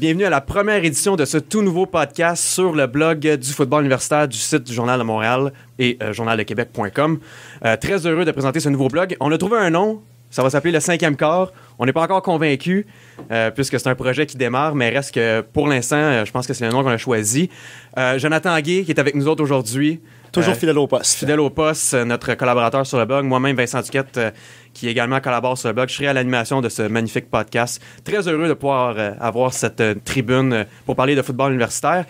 Bienvenue à la première édition de ce tout nouveau podcast sur le blog du football universitaire du site du Journal de Montréal et journaldequebec.com. Très heureux de présenter ce nouveau blog. On a trouvé un nom, ça va s'appeler le 5e quart. On n'est pas encore convaincus puisque c'est un projet qui démarre, mais reste que pour l'instant, je pense que c'est le nom qu'on a choisi. Jonathan Guay qui est avec nous autres aujourd'hui. Toujours fidèle au poste. Fidèle au poste, notre collaborateur sur le blog. Moi-même, Vincent Duquette, qui également collabore sur le blog. Je serai à l'animation de ce magnifique podcast. Très heureux de pouvoir avoir cette tribune pour parler de football universitaire.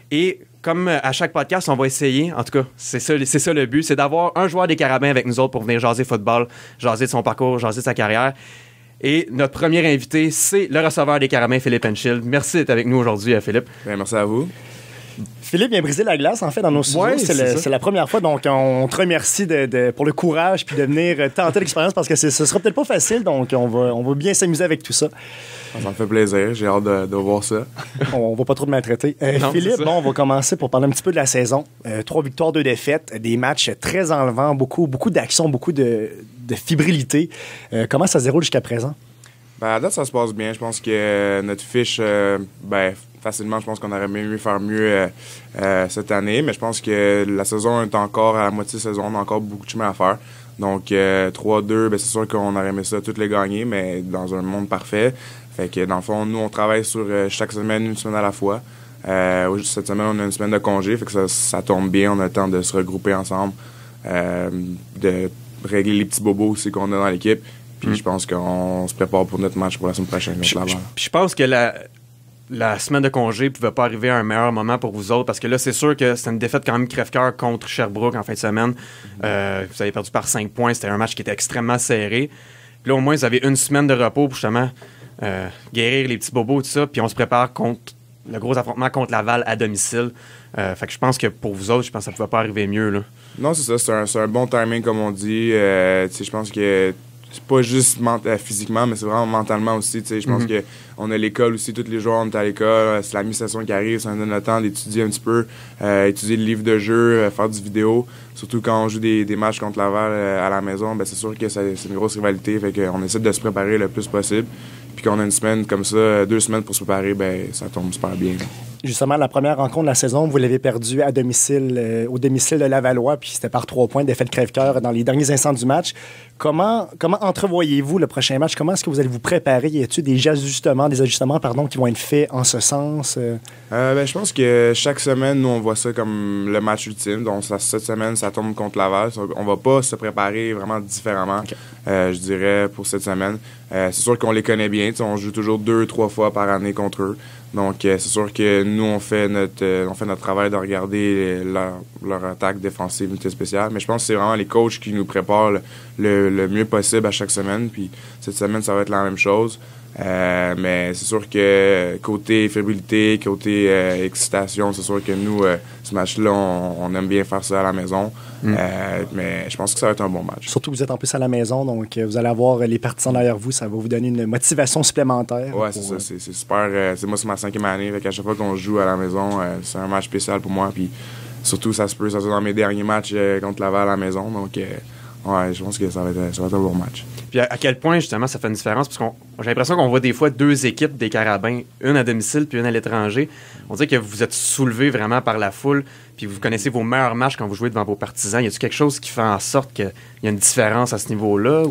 Et comme à chaque podcast, on va essayer, en tout cas, c'est ça le but, c'est d'avoir un joueur des Carabins avec nous autres pour venir jaser football, jaser de son parcours, jaser de sa carrière. Et notre premier invité, c'est le receveur des Carabins, Philippe Henschel. Merci d'être avec nous aujourd'hui, Philippe. Bien, merci à vous. Philippe vient briser la glace, en fait, dans nos studios. Ouais, c'est la première fois, donc on te remercie pour le courage puis de venir tenter l'expérience parce que ce sera peut-être pas facile, donc on va bien s'amuser avec tout ça. Ça me fait plaisir, j'ai hâte de voir ça. On va pas trop te maltraiter. Non, Philippe, on va commencer pour parler un petit peu de la saison. 3 victoires, 2 défaites, des matchs très enlevants, beaucoup d'action, beaucoup de fébrilité. Comment ça se déroule jusqu'à présent? À date, ça se passe bien. Je pense que notre fiche, facilement, je pense qu'on aurait mieux faire mieux cette année, mais je pense que la saison est encore à la moitié de saison, on a encore beaucoup de chemin à faire. Donc, 3-2, c'est sûr qu'on aurait aimé ça toutes les gagner, mais dans un monde parfait. Fait que, dans le fond, nous, on travaille sur chaque semaine, une semaine à la fois. Cette semaine, on a une semaine de congé, fait que ça tombe bien, on a le temps de se regrouper ensemble, de régler les petits bobos aussi qu'on a dans l'équipe. Puis je pense qu'on se prépare pour notre match pour la semaine prochaine. Je pense que la semaine de congé ne pouvait pas arriver à un meilleur moment pour vous autres parce que là, c'est sûr que c'est une défaite quand même crève-cœur contre Sherbrooke en fin de semaine. Vous avez perdu par 5 points. C'était un match qui était extrêmement serré. Puis là, au moins, vous avez une semaine de repos pour justement guérir les petits bobos, tout ça. Puis on se prépare contre le gros affrontement contre Laval à domicile. Fait que je pense que pour vous autres, je pense que ça ne pouvait pas arriver mieux, là. Non, c'est ça. C'est un bon timing, comme on dit. Je pense que c'est pas juste physiquement, mais c'est vraiment mentalement aussi. Je pense qu'on a l'école aussi, tous les jours, on est à l'école. C'est la mi-session qui arrive, ça nous donne le temps d'étudier un petit peu, étudier le livre de jeu, faire du vidéo. Surtout quand on joue des matchs contre Laval à la maison, c'est sûr que c'est une grosse rivalité. Fait qu'on essaie de se préparer le plus possible. Puis quand on a une semaine comme ça, 2 semaines pour se préparer, ça tombe super bien. Justement, la première rencontre de la saison, vous l'avez perdue à domicile, au domicile de Lavallois, puis c'était par 3 points, défaite crève-cœur dans les derniers instants du match. Comment entrevoyez-vous le prochain match? Comment est-ce que vous allez vous préparer? Y a-t-il des ajustements qui vont être faits en ce sens? Je pense que chaque semaine, nous, on voit ça comme le match ultime. Donc, cette semaine, ça tombe contre Laval. On va pas se préparer vraiment différemment, je dirais, pour cette semaine. C'est sûr qu'on les connaît bien. On joue toujours 2-3 fois par année contre eux. Donc, c'est sûr que nous, on fait notre travail de regarder leur attaque défensive, unité spéciale. Mais je pense que c'est vraiment les coachs qui nous préparent le mieux possible à chaque semaine. Puis cette semaine, ça va être la même chose. Mais c'est sûr que côté fébrilité, côté excitation, c'est sûr que nous, ce match-là, on aime bien faire ça à la maison. Mais je pense que ça va être un bon match. Surtout que vous êtes en plus à la maison, donc vous allez avoir les partisans derrière vous. Ça va vous donner une motivation supplémentaire. Ouais, c'est ça. C'est super. Moi, c'est ma 5e année. À chaque fois qu'on joue à la maison, c'est un match spécial pour moi. Puis surtout, ça se peut dans mes derniers matchs contre Laval à la maison. Donc, je pense que ça va être un bon match. Puis à quel point, justement, ça fait une différence? Parce que j'ai l'impression qu'on voit des fois 2 équipes des Carabins, une à domicile puis une à l'étranger. On dirait que vous êtes soulevés vraiment par la foule, puis vous connaissez vos meilleurs matchs quand vous jouez devant vos partisans. Y a-t-il quelque chose qui fait en sorte qu'il y a une différence à ce niveau-là?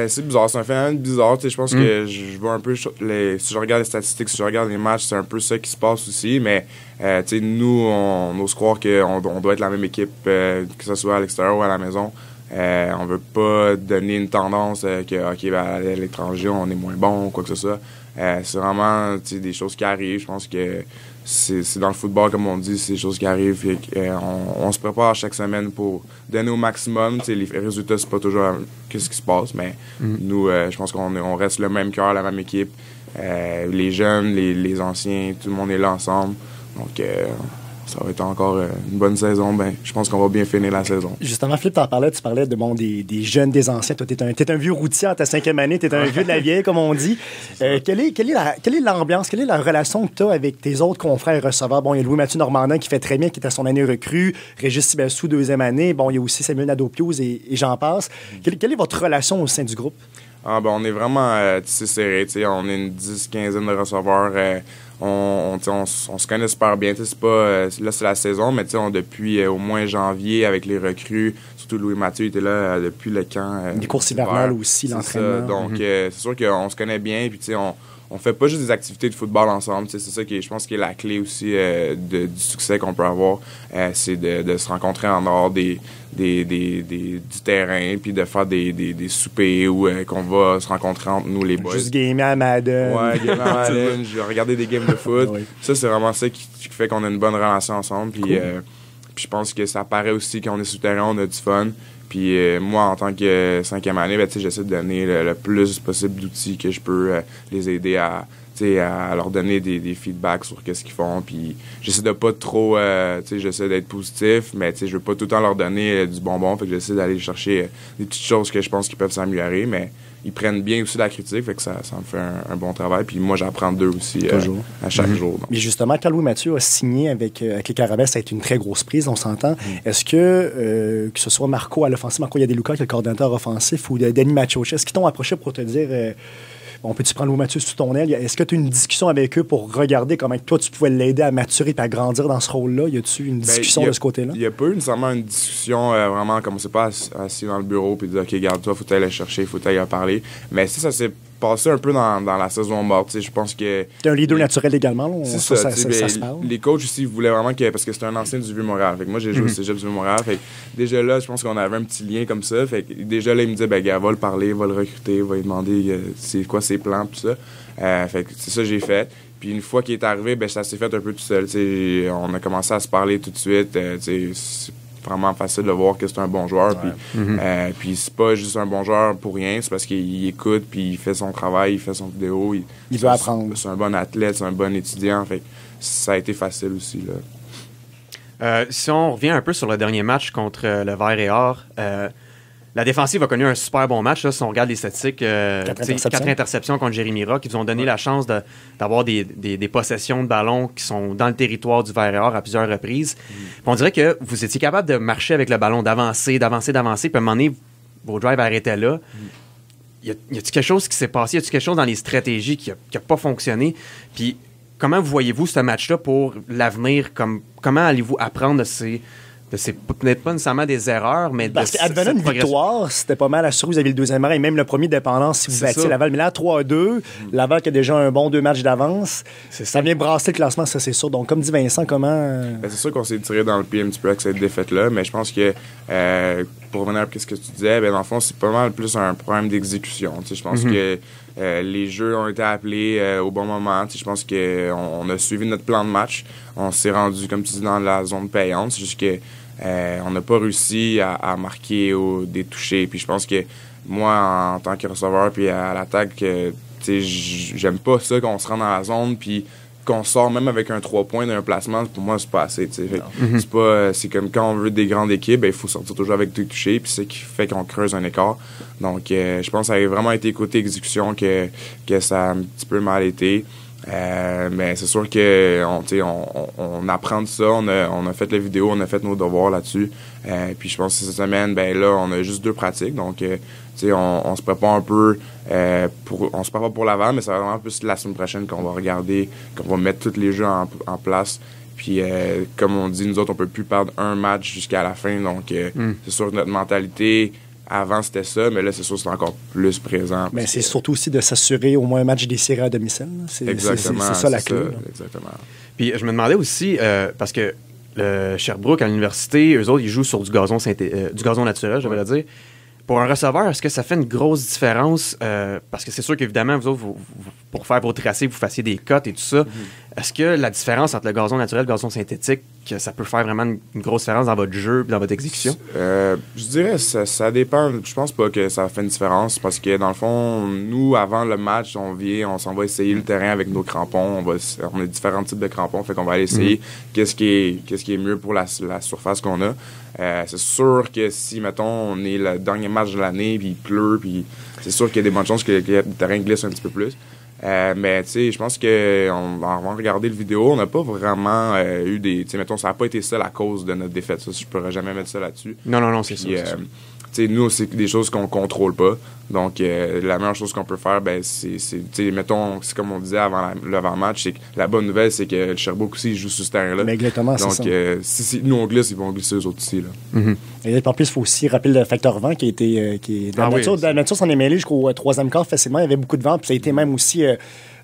C'est bizarre. C'est un phénomène bizarre. Je pense que je vois un peu... si je regarde les statistiques, si je regarde les matchs, c'est un peu ça qui se passe aussi. Mais nous, on ose croire qu'on doit être la même équipe, que ce soit à l'extérieur ou à la maison. On veut pas donner une tendance à l'étranger, on est moins bon ou quoi que ce soit. C'est vraiment des choses qui arrivent. Je pense que c'est dans le football, comme on dit, c'est des choses qui arrivent. On se prépare chaque semaine pour donner au maximum. Les résultats, c'est pas toujours qu'est-ce qui se passe, mais nous, je pense qu'on reste le même cœur, la même équipe. Les jeunes, les anciens, tout le monde est là ensemble. Donc, ça va être encore une bonne saison. Je pense qu'on va bien finir la saison. Justement, Philippe, tu parlais des jeunes, des anciens. Toi, t'es un vieux routier à ta 5e année, t'es un vieux de la vieille, comme on dit. Quelle est l'ambiance, quelle est la relation que tu as avec tes autres confrères receveurs? Bon, il y a Louis-Mathieu Normandin qui fait très bien, qui est à son année recrue, Régis Sibelsou, 2e année. Bon, il y a aussi Samuel Nadeau-Pius et j'en passe. Quelle est votre relation au sein du groupe? On est vraiment serré. On est une 10-15aine de receveurs. on se connaît super bien. C'est pas, là, c'est la saison, mais depuis au moins janvier, avec les recrues, surtout Louis Mathieu était là depuis le camp. Les courses hivernales aussi, l'entraînement. Donc, c'est sûr qu'on se connaît bien, puis on fait pas juste des activités de football ensemble. C'est ça qui est, je pense, qui est la clé aussi du succès qu'on peut avoir. C'est de se rencontrer en dehors du terrain, puis de faire des soupers où qu'on va se rencontrer entre nous, les boys. Juste gamer à Madden. Ouais, gamer à Madden, regarder des games de foot. Oui. Ça, c'est vraiment ça qui fait qu'on a une bonne relation ensemble. Puis, cool. puis je pense que ça paraît aussi qu'on est sur le terrain, on a du fun. Puis moi, en tant que 5e année, j'essaie de donner le plus possible d'outils que je peux les aider à leur donner des feedbacks sur qu'est-ce qu'ils font. Puis j'essaie de pas trop, j'essaie d'être positif, mais je veux pas tout le temps leur donner du bonbon. Fait que j'essaie d'aller chercher des petites choses que je pense qu'ils peuvent s'améliorer, mais ils prennent bien aussi la critique, fait que ça me fait un bon travail. Puis moi, j'apprends d'eux aussi à chaque jour. Donc. Mais justement, quand Louis Mathieu a signé avec les Carabins, ça a été une très grosse prise, on s'entend. Est-ce que ce soit Marco à l'offensive, Marco Yadeluca qui est le coordinateur offensif, ou Danny Machoche, est-ce qu'ils t'ont approché pour te dire on peut-tu prendre Louis Mathieu sous ton aile? Est-ce que tu as eu une discussion avec eux pour regarder comment toi tu pouvais l'aider à maturer et à grandir dans ce rôle-là? Y a-tu une discussion de ce côté-là? Il n'y a pas eu nécessairement une discussion vraiment comme on s'est pas assis dans le bureau puis dire OK, garde-toi, faut aller le chercher, faut aller parler. Mais ça s'est passé un peu dans la saison morte. Je pense que. T'es un leader naturel également, là. C'est ça se parle. Les coachs aussi voulaient vraiment parce que c'était un ancien du Vieux-Montréal. Fait que moi, j'ai joué au Cégep du Vieux-Montréal. Fait que déjà là, je pense qu'on avait un petit lien comme ça. Fait que déjà là, il me disait, gars, va le parler, va le recruter, va lui demander c'est quoi ses plans, tout ça. Fait que c'est ça que j'ai fait. Puis une fois qu'il est arrivé, ça s'est fait un peu tout seul. On a commencé à se parler tout de suite. C'est vraiment facile de voir que c'est un bon joueur. Ouais. Puis c'est pas juste un bon joueur pour rien, c'est parce qu'il écoute, puis il fait son travail, il fait son vidéo. Il veut apprendre. C'est un bon athlète, c'est un bon étudiant. Fait ça a été facile aussi. Là. Si on revient un peu sur le dernier match contre le Vert et Or, la défensive a connu un super bon match. Là, si on regarde les statistiques, 4 interceptions contre Jérémy Rock, qui vous ont donné la chance d'avoir des possessions de ballon qui sont dans le territoire du Vert et Or à plusieurs reprises. Puis on dirait que vous étiez capable de marcher avec le ballon, d'avancer. Puis à un moment donné, vos drives arrêtaient là. Y a-t-il quelque chose qui s'est passé? Y a-t-il quelque chose dans les stratégies qui a pas fonctionné? Puis comment voyez-vous ce match-là pour l'avenir? Comment allez-vous apprendre de ces peut-être pas nécessairement des erreurs, mais parce qu'advenant une victoire, c'était pas mal assuré. Vous avez le deuxième rang et même le premier dépendant si vous battiez Laval. Mais là, 3-2, Laval qui a déjà un bon 2 matchs d'avance, ça vient brasser le classement, ça c'est sûr. Donc, comme dit Vincent, comment... c'est sûr qu'on s'est tiré dans le pied un petit peu avec cette défaite-là, mais je pense que pour revenir à ce que tu disais, dans le fond, c'est pas mal plus un problème d'exécution. Je pense que les jeux ont été appelés au bon moment. Je pense qu'on a suivi notre plan de match. On s'est rendu, comme tu dis, dans la zone payante. C'est juste que on n'a pas réussi à marquer des touchés. Puis je pense que moi, en tant que receveur, puis à l'attaque, j'aime pas ça qu'on se rend dans la zone, puis qu'on sort même avec un 3 points d'un placement. Pour moi, c'est pas assez. C'est comme quand on veut des grandes équipes, il faut sortir toujours avec 2 touchés, puis c'est ce qui fait qu'on creuse un écart. Donc, je pense que ça a vraiment été côté exécution que ça a un petit peu mal été. Mais c'est sûr qu'on apprend de ça. On a fait la vidéo, on a fait nos devoirs là-dessus. Puis je pense que cette semaine, là, on a juste 2 pratiques. Donc, on se prépare un peu on se prépare pour l'avant, mais c'est vraiment plus la semaine prochaine qu'on va regarder, qu'on va mettre tous les jeux en place. Puis, comme on dit, nous autres, on peut plus perdre un match jusqu'à la fin. Donc, c'est sûr que notre mentalité... Avant, c'était ça, mais là, c'est sûr que c'est encore plus présent. Mais c'est surtout aussi de s'assurer au moins un match des séries à domicile. Exactement. C'est ça la clé. Exactement. Puis je me demandais aussi, parce que le Sherbrooke, à l'université, eux autres, ils jouent sur du gazon naturel, je vais le dire. Pour un receveur, est-ce que ça fait une grosse différence? Parce que c'est sûr qu'évidemment, vous autres, pour faire vos tracés, vous fassiez des cotes et tout ça. Est-ce que la différence entre le gazon naturel et le gazon synthétique, ça peut faire vraiment une grosse différence dans votre jeu et dans votre exécution? Je dirais ça dépend. Je pense pas que ça fait une différence parce que, dans le fond, nous, avant le match, on s'en va essayer le terrain avec nos crampons. On a différents types de crampons, fait qu'on va aller essayer qu'est-ce qui est mieux pour la surface qu'on a. C'est sûr que si, mettons, on est le dernier match de l'année, puis il pleut, puis c'est sûr qu'il y a des bonnes chances que le terrain glisse un petit peu plus. Mais tu sais, je pense qu'on va regarder le vidéo, on n'a pas vraiment eu des... Tu sais, mettons, ça n'a pas été ça la cause de notre défaite. Ça, je pourrais jamais mettre ça là-dessus. Non, c'est ça. nous, c'est des choses qu'on contrôle pas. Donc, la meilleure chose qu'on peut faire, mettons, c'est comme on disait avant l'avant-match, c'est que la bonne nouvelle, c'est que le Sherbrooke aussi, il joue sur ce terrain-là. Mais exactement, donc, si nous, on glisse, ils vont glisser eux autres aussi. Là. Et en plus, il faut aussi rappeler le facteur vent qui est la nature s'en est mêlée jusqu'au troisième quart facilement. Il y avait beaucoup de vent, puis ça a été même aussi...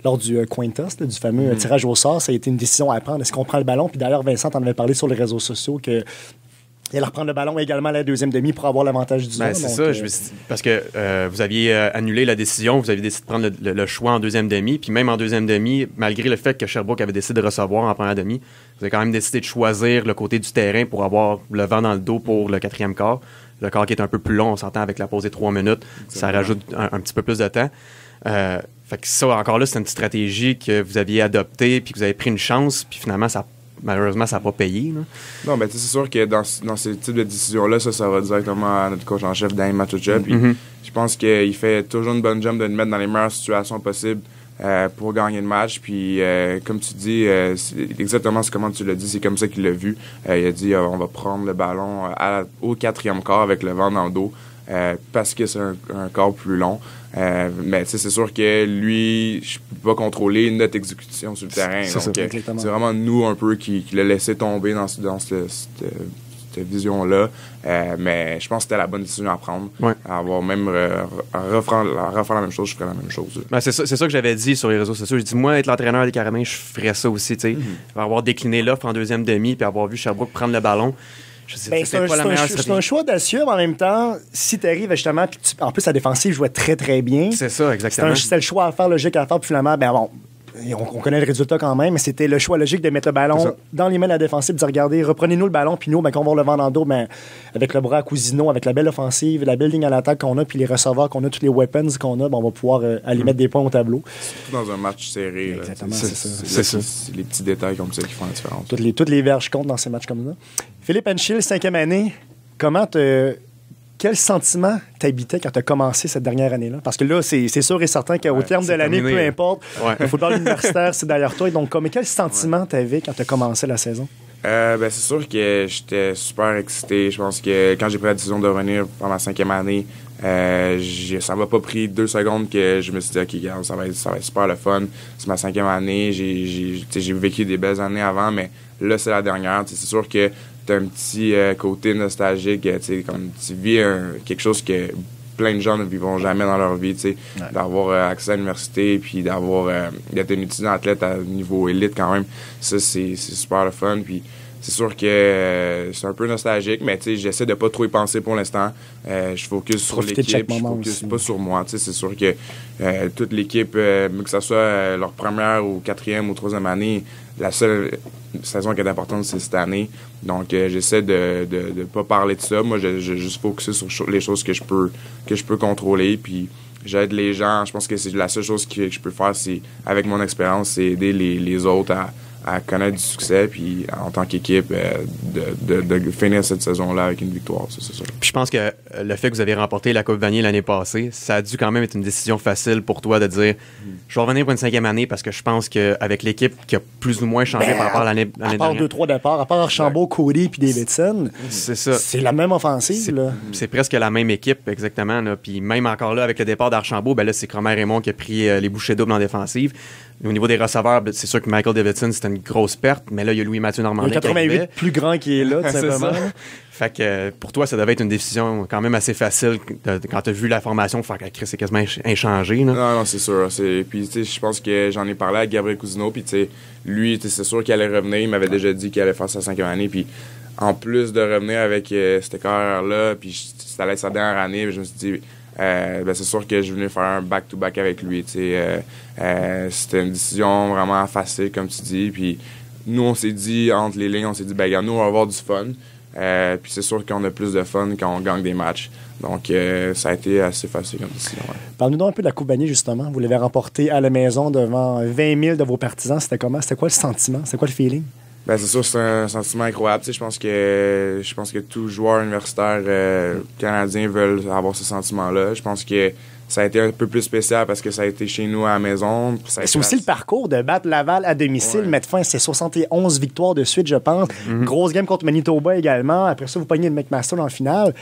lors du coin toss, du fameux tirage au sort, ça a été une décision à prendre. Est-ce qu'on prend le ballon? Puis d'ailleurs, Vincent t'en avait parlé sur les réseaux sociaux que il allait reprendre le ballon également à la deuxième demi pour avoir l'avantage du zone. C'est ça, parce que vous aviez annulé la décision, vous aviez décidé de prendre le choix en deuxième demi, puis même en deuxième demi, malgré le fait que Sherbrooke avait décidé de recevoir en première demi, vous avez quand même décidé de choisir le côté du terrain pour avoir le vent dans le dos pour le quatrième quart. Le quart qui est un peu plus long, on s'entend avec la pause des 3 minutes, ça rajoute un petit peu plus de temps. Fait que ça, encore là, c'est une stratégie que vous aviez adoptée, puis que vous avez pris une chance, puis finalement, malheureusement, ça n'a pas payé. Là. Non, mais c'est sûr que dans ce type de décision-là, ça va directement à notre coach en chef, Danny Matucha. Puis je pense qu'il fait toujours une bonne job de nous mettre dans les meilleures situations possibles pour gagner le match. Puis comme tu dis, c'est exactement comment tu l'as dit, c'est comme ça qu'il l'a vu. Il a dit on va prendre le ballon au quatrième quart avec le vent dans le dos. Parce que c'est un quart plus long. Mais c'est sûr que lui, je peux pas contrôler notre exécution sur le terrain. C'est vraiment nous un peu qui l'a laissé tomber dans cette vision-là. Mais je pense que c'était la bonne décision à prendre. Ouais. Avoir même refaire la même chose, je ferais la même chose. Ben, c'est ça que j'avais dit sur les réseaux sociaux. J'ai dit, moi, être l'entraîneur des Carabins, je ferais ça aussi. Avoir décliné l'offre en deuxième demi puis avoir vu Sherbrooke prendre le ballon. C'est un choix d'assurer, mais en même temps, si tu arrives justement, puis en plus, la défensive jouait très, très bien. C'est ça, exactement. C'était le choix à faire, logique à faire, puis finalement, on connaît le résultat quand même, mais c'était le choix logique de mettre le ballon dans les mains de la défensive, de dire, regardez, reprenez-nous le ballon, puis nous, quand on va le vendre dans le dos, avec le bras à Cousineau, avec la belle offensive, la belle ligne à l'attaque qu'on a, puis les receveurs qu'on a, tous les weapons qu'on a, on va pouvoir aller mettre des points au tableau. Surtout dans un match serré. Exactement, c'est ça. C'est les petits détails comme ça qui font la différence. Toutes les verges comptent dans ces matchs comme ça. Philippe Henschel, 5e année, quel sentiment t'habitait quand tu as commencé cette dernière année-là? Parce que là, c'est sûr et certain qu'au terme de l'année, peu importe, le football universitaire, c'est derrière toi. Donc, quel sentiment t'avais quand tu as commencé la saison? C'est sûr que j'étais super excité. Je pense que quand j'ai pris la décision de revenir pour ma 5e année, ça m'a pas pris 2 secondes que je me suis dit, OK, regarde, ça va être super le fun. C'est ma 5e année. J'ai vécu des belles années avant, mais là, c'est la dernière. C'est sûr que t'as un petit côté nostalgique, comme tu vis quelque chose que plein de gens ne vivront jamais dans leur vie, d'avoir accès à l'université, puis d'être un étudiant athlète à niveau élite quand même, ça c'est super le fun, puis c'est sûr que c'est un peu nostalgique, mais j'essaie de pas trop y penser pour l'instant. Je focus sur l'équipe, je focus pas sur moi. C'est sûr que toute l'équipe, que ce soit leur première ou 4e ou 3e année, la seule saison qui est importante, c'est cette année. Donc, j'essaie de pas parler de ça. Moi, je juste focuser sur les choses que je peux contrôler. Puis, j'aide les gens. Je pense que c'est la seule chose que je peux faire, c'est, avec mon expérience, c'est aider les autres à connaître du succès, puis en tant qu'équipe, de finir cette saison-là avec une victoire, c'est ça. Puis je pense que le fait que vous avez remporté la Coupe Vanier l'année passée, ça a dû quand même être une décision facile pour toi de dire je vais revenir pour une 5e année parce que je pense qu'avec l'équipe qui a plus ou moins changé par rapport à l'année dernière. À part 2-3 départs, à part Archambault, Cody puis Davidson, c'est ça. C'est la même offensive. C'est presque la même équipe, exactement. Là. Puis même encore là, avec le départ d'Archambault, là, c'est Cromer Raymond qui a pris les bouchées doubles en défensive. Au niveau des receveurs, c'est sûr que Michael Davidson, c'était une grosse perte, mais là, il y a Louis-Mathieu Normandin. Il y a 88 plus grand qui est là, tout simplement. Fait que pour toi, ça devait être une décision quand même assez facile quand tu as vu la formation, faire que Chris est quasiment inchangé. Là. Non, c'est sûr. Puis, je pense que j'en ai parlé à Gabriel Cousineau, puis, lui, c'est sûr qu'il allait revenir. Il m'avait déjà dit qu'il allait faire sa 5e année, puis en plus de revenir avec cette carrière-là, puis ça allait être sa dernière année, je me suis dit... c'est sûr que je venais faire un back-to-back avec lui. C'était une décision vraiment facile, comme tu dis. Puis nous, on s'est dit, entre les lignes, nous, on va avoir du fun. Puis c'est sûr qu'on a plus de fun quand on gagne des matchs. Donc, ça a été assez facile comme décision. Ouais. Parle-nous donc un peu de la Coupe Vanier, justement. Vous l'avez remportée à la maison devant 20 000 de vos partisans. C'était comment? C'était quoi le sentiment? C'était quoi le feeling? C'est sûr, c'est un sentiment incroyable. Je pense que tout joueur universitaire canadien veut avoir ce sentiment-là. Je pense que ça a été un peu plus spécial parce que ça a été chez nous à la maison. C'est aussi le parcours de battre Laval à domicile, mettre fin à ses 71 victoires de suite, je pense. Grosse game contre Manitoba également. Après ça, vous pognez le McMaster en finale.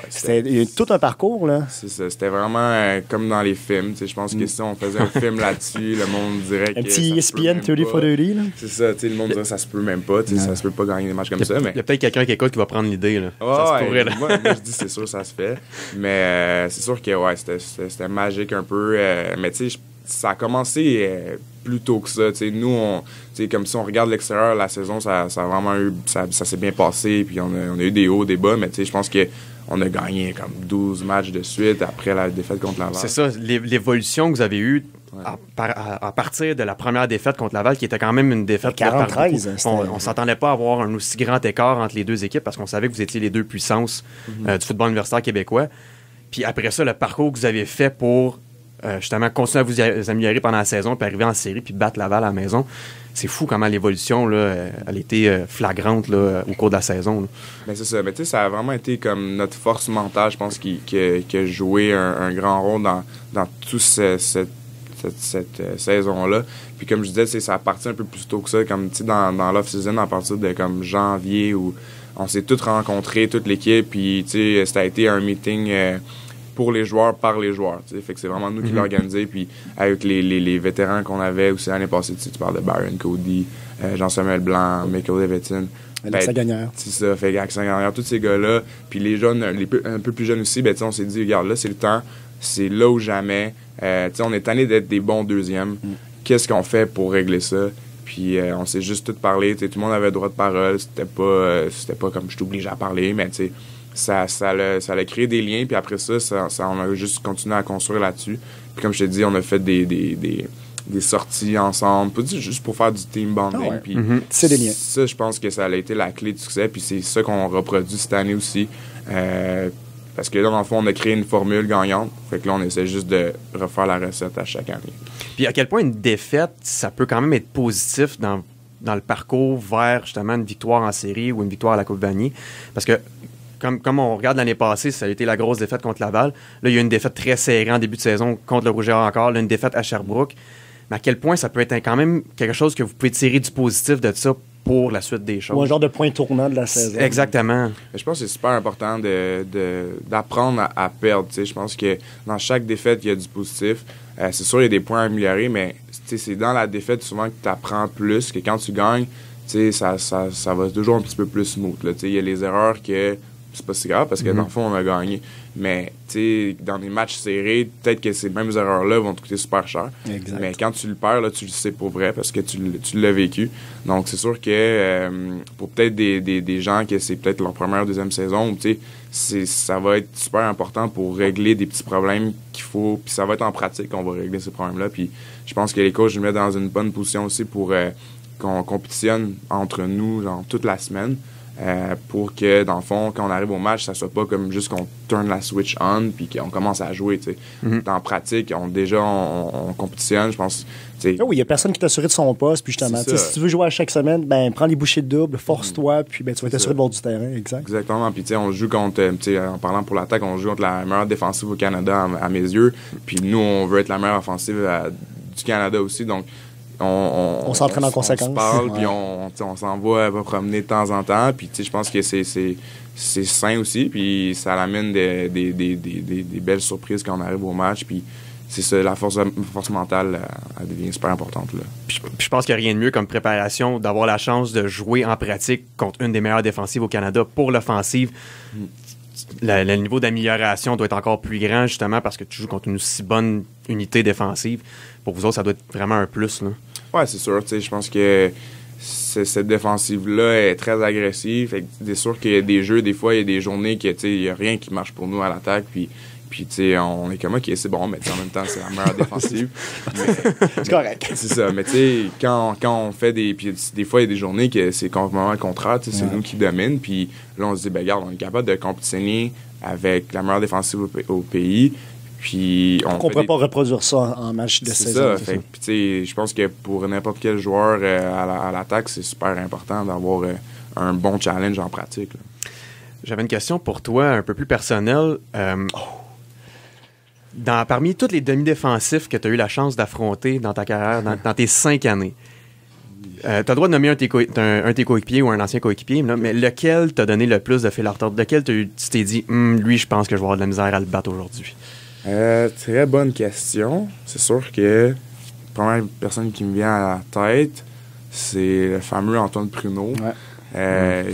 C'était tout un parcours, là. C'est ça. C'était vraiment comme dans les films. Je pense que si on faisait un film là-dessus, le monde dirait que. Un petit ESPN 30 for 30, là. C'est ça. Le monde dirait que ça se peut même pas. Ça se peut pas gagner des matchs comme ça. Mais... Il y a peut-être quelqu'un qui écoute qui va prendre l'idée, là. Ça se pourrait, là. Moi, je dis c'est sûr, ça se fait. Mais c'est sûr que c'était magique un peu. Mais tu sais, ça a commencé plus tôt que ça. T'sais, nous, comme si on regarde l'extérieur, la saison, ça a vraiment eu. Ça s'est bien passé. Puis on a eu des hauts, des bas. Mais je pense qu'on a gagné comme 12 matchs de suite après la défaite contre Laval. C'est ça. L'évolution que vous avez eue à partir de la première défaite contre Laval, qui était quand même une défaite 40-13. On s'attendait pas à avoir un aussi grand écart entre les deux équipes parce qu'on savait que vous étiez les deux puissances du football universitaire québécois. Puis après ça, le parcours que vous avez fait pour justement continuer à vous améliorer pendant la saison, puis arriver en série, puis battre Laval à la maison, c'est fou comment l'évolution là, elle a été flagrante là, au cours de la saison. Là. Mais c'est ça. Mais tu sais, ça a vraiment été comme notre force mentale, je pense, qui a joué un grand rôle dans toute cette saison-là. Puis comme je disais, ça a parti un peu plus tôt que ça, comme dans l'off-season, à partir de comme janvier, où on s'est tous rencontrés, toute l'équipe, puis ça a été un meeting pour les joueurs, par les joueurs. Fait que c'est vraiment nous qui l'avons organisé, puis avec les vétérans qu'on avait aussi l'année passée, tu parles de Byron Cody, Jean-Samuel Blanc, Michael Davidson. Alexa Gagnère. C'est ça, fait Alexa Gagnère, tous ces gars-là, puis les jeunes, un peu plus jeunes aussi, on s'est dit, regarde, là, c'est le temps, c'est là ou jamais. On est tanné d'être des bons deuxièmes. Qu'est-ce qu'on fait pour régler ça? Puis on s'est juste tout parlé. Tout le monde avait le droit de parole. C'était pas comme je t'oblige à parler, mais ça a créé des liens. Puis après ça, on a juste continué à construire là-dessus. Puis comme je t'ai dit, on a fait des sorties ensemble, pas juste pour faire du team bonding. Puis c'est des liens. Ça, je pense que ça a été la clé du succès. Puis c'est ça qu'on reproduit cette année aussi. Parce que là, dans le fond, on a créé une formule gagnante. Fait que là, on essaie juste de refaire la recette à chaque année. Puis à quel point une défaite, ça peut quand même être positif dans le parcours vers justement une victoire en série ou une victoire à la Coupe Vanier. Parce que comme on regarde l'année passée, ça a été la grosse défaite contre Laval. Là, il y a une défaite très serrée en début de saison contre le Rouge et Or encore. Là, une défaite à Sherbrooke. Mais à quel point ça peut être quand même quelque chose que vous pouvez tirer du positif de ça pour la suite des choses. Ou un genre de point tournant de la saison. Exactement. Je pense que c'est super important d'apprendre à perdre. Je pense que dans chaque défaite, il y a du positif. C'est sûr, il y a des points à améliorer, mais c'est dans la défaite souvent que tu apprends plus, que quand tu gagnes, ça va toujours un petit peu plus smooth. Il y a les erreurs que c'est pas si grave parce que dans le fond, on a gagné. Mais dans des matchs serrés, peut-être que ces mêmes erreurs-là vont te coûter super cher. Exact. Mais quand tu le perds, là, tu le sais pour vrai parce que tu l'as vécu. Donc, c'est sûr que pour peut-être des gens que c'est peut-être leur première ou deuxième saison, ça va être super important pour régler des petits problèmes qu'il faut. Puis ça va être en pratique qu'on va régler ces problèmes-là. Puis je pense que les coachs nous mettent dans une bonne position aussi pour qu'on compétitionne entre nous toute la semaine. Pour que, dans le fond, quand on arrive au match, ça soit pas comme juste qu'on turn la switch on puis qu'on commence à jouer. En pratique, on compétitionne, je pense. Oui, il n'y a personne qui t'assure de son poste. Puis justement, si tu veux jouer à chaque semaine, prends les bouchées de double, force-toi, puis tu vas t'assurer de bord du terrain. Exactement. Puis on joue contre, en parlant pour l'attaque, on joue contre la meilleure défensive au Canada à mes yeux. Puis nous, on veut être la meilleure offensive du Canada aussi. Donc, on s'entraîne en conséquence. On se parle, puis on s'en va promener de temps en temps. Puis je pense que c'est sain aussi. Puis ça amène des belles surprises quand on arrive au match. Puis c'est ça, la force mentale, elle devient super importante. Là. Puis je pense qu'il n'y a rien de mieux comme préparation d'avoir la chance de jouer en pratique contre une des meilleures défensives au Canada pour l'offensive. Le niveau d'amélioration doit être encore plus grand, justement, parce que tu joues contre une aussi bonne unité défensive. Pour vous autres, ça doit être vraiment un plus. Là. Ouais, c'est sûr. Je pense que cette défensive-là est très agressive. Fait que c'est sûr qu'il y a des jeux, des fois, il y a des journées qu'il n'y a rien qui marche pour nous à l'attaque. Puis on est comme, OK, c'est bon, mais en même temps, c'est la meilleure défensive. C'est correct. C'est ça. Mais quand on fait puis des fois, il y a des journées que c'est complètement le contraire. C'est nous qui dominent. Puis là, on se dit, regarde, on est capable de compétitionner avec la meilleure défensive au pays. Puis on ne pourrait pas reproduire ça en match de saison. C'est ça. Puis je pense que pour n'importe quel joueur à l'attaque, c'est super important d'avoir un bon challenge en pratique. Là. J'avais une question pour toi, un peu plus personnelle. Parmi tous les demi-défensifs que tu as eu la chance d'affronter dans ta carrière, dans tes 5 années, tu as le droit de nommer un de tes coéquipiers ou un ancien coéquipier, là, mais lequel t'a donné le plus de fil à retordre? Lequel tu t'es dit, lui, je pense que je vais avoir de la misère à le battre aujourd'hui? Très bonne question. C'est sûr que la première personne qui me vient à la tête, c'est le fameux Antoine Pruneau.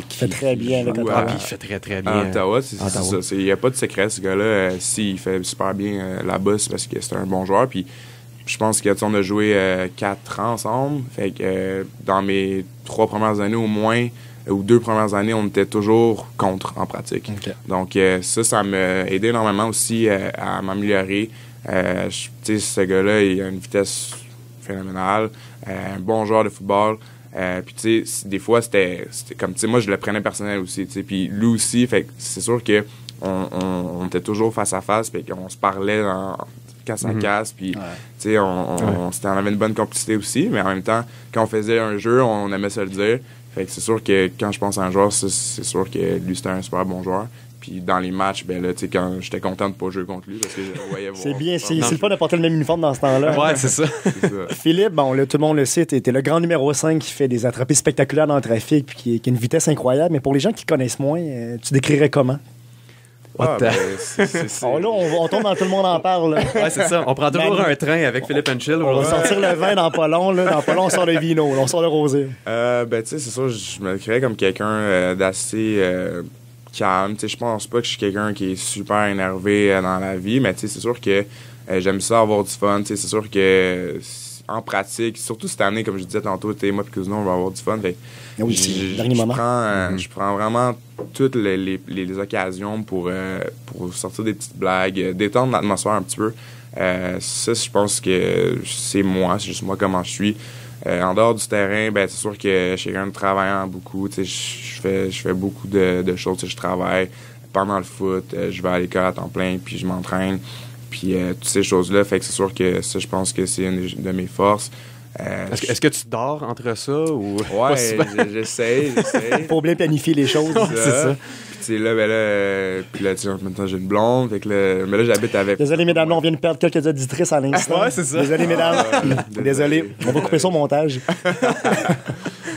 Qui fait très bien avec Ottawa. Puis il fait très, très bien. À Ottawa, c'est ça. Il n'y a pas de secret, ce gars-là. S'il fait super bien là-bas, c'est parce que c'est un bon joueur. Puis je pense qu'on a joué 4 ans ensemble. Fait que dans mes 3 premières années au moins, ou 2 premières années, on était toujours contre en pratique. Okay. Donc ça m'a aidé énormément aussi à m'améliorer. Ce gars-là, il a une vitesse phénoménale, un bon joueur de football. Puis tu sais, des fois c'était comme, tu sais, moi je le prenais personnel aussi, tu sais, puis lui aussi, fait que c'est sûr que on était toujours face à face, puis qu'on se parlait casse à casse, puis tu sais, on avait une bonne complicité aussi, mais en même temps, quand on faisait un jeu, on aimait se le dire. Fait que c'est sûr que quand je pense à un joueur, c'est sûr que lui c'était un super bon joueur. Puis dans les matchs, ben là, tu sais, quand j'étais content de pas jouer contre lui parce que je voyais voir. C'est bien, c'est le fun de porter le même uniforme dans ce temps-là. Ouais, c'est ça. Philippe, bon, là, tout le monde le sait, t'es le grand numéro 5 qui fait des attrapés spectaculaires dans le trafic puis qui a une vitesse incroyable. Mais pour les gens qui connaissent moins, tu décrirais comment? C'est... Là, on tombe dans Tout le monde en parle. Là. Ouais, c'est ça. On prend toujours un train avec Philippe Henschel. On va sortir le vin dans pas long. Là. Dans pas long, on sort le vino. Là, on sort le rosé. Tu sais, c'est sûr, je me créais comme quelqu'un d'assez calme. Tu sais, je pense pas que je suis quelqu'un qui est super énervé dans la vie, mais tu sais, c'est sûr que j'aime ça avoir du fun. Tu sais, c'est sûr que en pratique, surtout cette année, comme je disais tantôt, moi et Cousineau, on va avoir du fun. Fait, oui, c'est le dernier moment. Je prends vraiment toutes les occasions pour sortir des petites blagues, détendre l'atmosphère un petit peu. Ça, je pense que c'est moi, c'est juste moi comment je suis. En dehors du terrain, ben c'est sûr que je suis quelqu'un de travaillant beaucoup. Je fais beaucoup de choses. Je travaille pendant le foot, je vais à l'école à temps plein, puis je m'entraîne. Puis toutes ces choses-là, fait que c'est sûr que ça, je pense que c'est une de mes forces. Est-ce que tu dors entre ça ou ouais, j'essaie. Faut bien planifier les choses. C'est ça. Puis là, tu sais, maintenant j'ai une blonde, fait que là, mais là j'habite avec. Désolé mesdames, là, on vient de perdre quelques auditrices à l'instant. Ouais, c'est ça. Désolé mesdames. Désolé. On va couper ça au montage.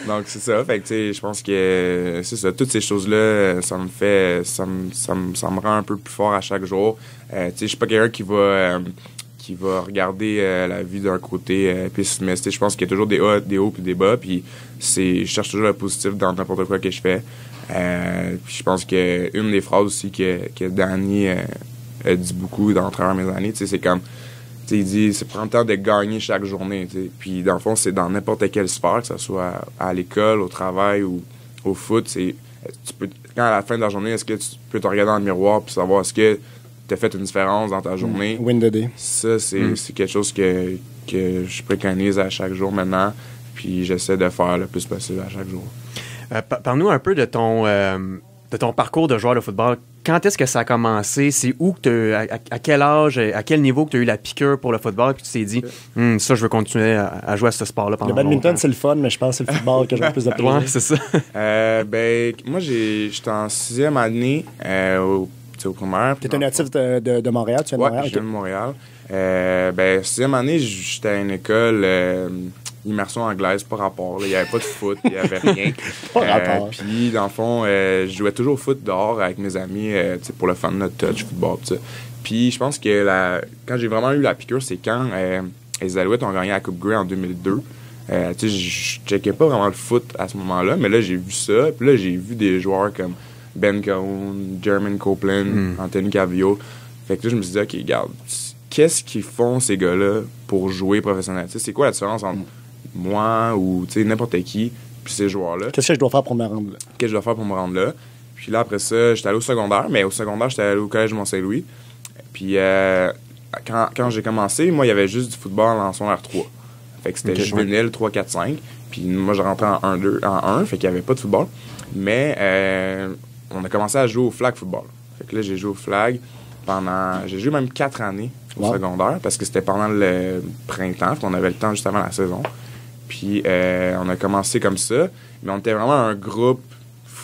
Donc c'est ça, fait que tu sais, je pense que c'est ça, toutes ces choses-là, ça me rend un peu plus fort à chaque jour. Tu sais, je suis pas quelqu'un qui va regarder la vie d'un côté pessimiste. Je pense qu'il y a toujours des hauts puis des bas, puis je cherche toujours le positif dans n'importe quoi que je fais. Puis je pense que une des phrases aussi que Danny a dit beaucoup dans travers mes années, c'est comme, il dit, c'est prendre le temps de gagner chaque journée. T'sais. Puis dans le fond, c'est dans n'importe quel sport, que ce soit à l'école, au travail ou au foot. Quand à la fin de la journée, est-ce que tu peux te regarder dans le miroir puis savoir est-ce que tu as fait une différence dans ta journée? Win the day. Ça, c'est quelque chose que je préconise à chaque jour maintenant. Puis j'essaie de faire le plus possible à chaque jour. Parle-nous un peu de ton parcours de joueur de football. Quand est-ce que ça a commencé? C'est où que à quel âge, à quel niveau que tu as eu la piqûre pour le football puis tu t'es dit, ça, je veux continuer à jouer à ce sport-là pendant longtemps. Le badminton, longtemps. c'est le fun, mais je pense que c'est le football que j'ai le plus de plaisir. Ouais, c'est ça. Moi, j'étais en 6e année au primaire. Tu es un natif de Montréal? Tu viens de Montréal? Je viens de Montréal. 6e année, j'étais à une école immersion anglaise, pas rapport. Il n'y avait pas de foot, il n'y avait rien. Pas rapport. Puis, dans le fond, je jouais toujours au foot dehors avec mes amis pour le fun de notre touch football. T'sais. Puis, je pense que quand j'ai vraiment eu la piqûre, c'est quand les Alouettes ont gagné la Coupe Grey en 2002. Je checkais pas vraiment le foot à ce moment-là, mais là, j'ai vu ça. Puis là, j'ai vu des joueurs comme Ben Cahoon, Jermaine Copeland, Anthony Calvillo. Fait que là, je me suis dit, OK, regarde, qu'est-ce qu'ils font, ces gars-là, pour jouer professionnel? C'est quoi la différence entre moi ou n'importe qui puis ces joueurs-là? Qu'est-ce que je dois faire pour me rendre là? Qu'est-ce que je dois faire pour me rendre là? Puis là, après ça, j'étais allé au secondaire, mais au secondaire, j'étais allé au collège Mont-Saint-Louis. Puis quand j'ai commencé, moi, il y avait juste du football en secondaire 3. Fait que c'était juvénile 3, 4, 5. Puis moi, je rentrais en 1, fait qu'il n'y avait pas de football. Mais on a commencé à jouer au flag football. Fait que là, j'ai joué au flag j'ai joué même 4 années au secondaire parce que c'était pendant le printemps, puis on avait le temps juste avant la saison. Puis on a commencé comme ça, mais on était vraiment un groupe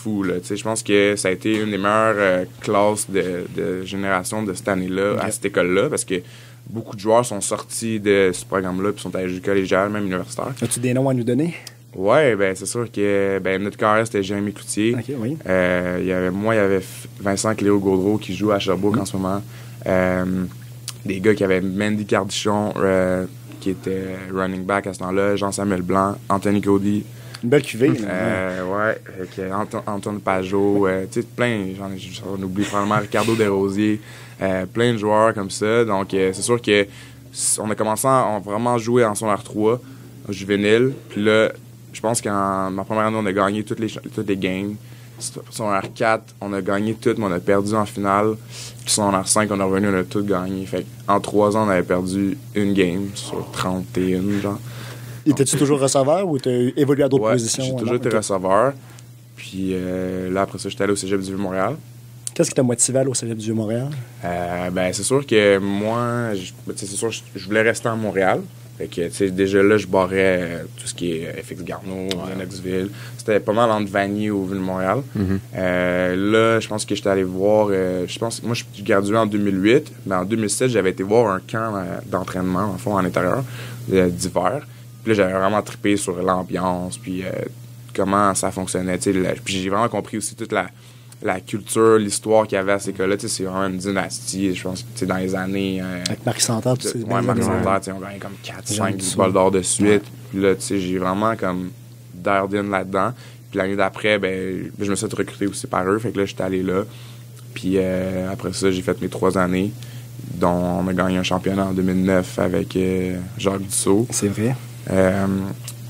fou. Là. Je pense que ça a été une des meilleures classes de génération de cette année-là, à cette école-là, parce que beaucoup de joueurs sont sortis de ce programme-là puis sont allés collégial, même universitaire. As-tu des noms à nous donner? Oui, ben c'est sûr que notre carrière, c'était Jérémy Cloutier. OK, oui. Il y avait Vincent Cléo Gaudreau qui joue à Sherbrooke en ce moment. Des gars qui avaient Mandy Cardichon, qui était running back à ce temps-là, Jean-Samuel Blanc, Anthony Cody. Une belle cuvée. Antoine Pajot, tu sais, plein, j'en oublie probablement Ricardo Desrosiers, plein de joueurs comme ça. Donc, c'est sûr que on a commencé à vraiment jouer en secondaire 3, au juvénile. Puis là, je pense qu'en ma première année, on a gagné toutes les games. Secondaire 4, on a gagné toutes, mais on a perdu en finale. Puis secondaire 5, on est revenu, on a tout gagné. Fait en 3 ans, on avait perdu une game sur 31, genre. Étais-tu toujours receveur ou t'as évolué à d'autres positions? J'ai toujours été receveur. Puis là, après ça, j'étais allé au Cégep du Vieux-Montréal. Qu'est-ce qui t'a motivé à aller au Cégep du Vieux-Montréal? C'est sûr que moi, je voulais rester à Montréal. Fait que, déjà là, je barrais tout ce qui est FX Garneau, Lennoxville. C'était pas mal entre Vanier ou Ville-Montréal. Là, je pense que j'étais allé voir... moi, je suis gradué en 2008, mais en 2007, j'avais été voir un camp d'entraînement, en fond, en intérieur, d'hiver. Puis là, j'avais vraiment trippé sur l'ambiance, puis comment ça fonctionnait. Puis j'ai vraiment compris aussi toute la culture, l'histoire qu'il y avait à ces écoles-là. C'est vraiment une dynastie, je pense, dans les années... Avec Marie Santerre, tu sais. Ouais, Marie Santerre, on gagne comme 4-5 balles d'or de suite. Puis là, j'ai vraiment comme dialed in là-dedans. Puis l'année d'après, je me suis fait recruter aussi par eux. Fait que là, j'étais allé là. Puis après ça, j'ai fait mes 3 années, dont on a gagné un championnat en 2009 avec Jacques Dussault. C'est vrai.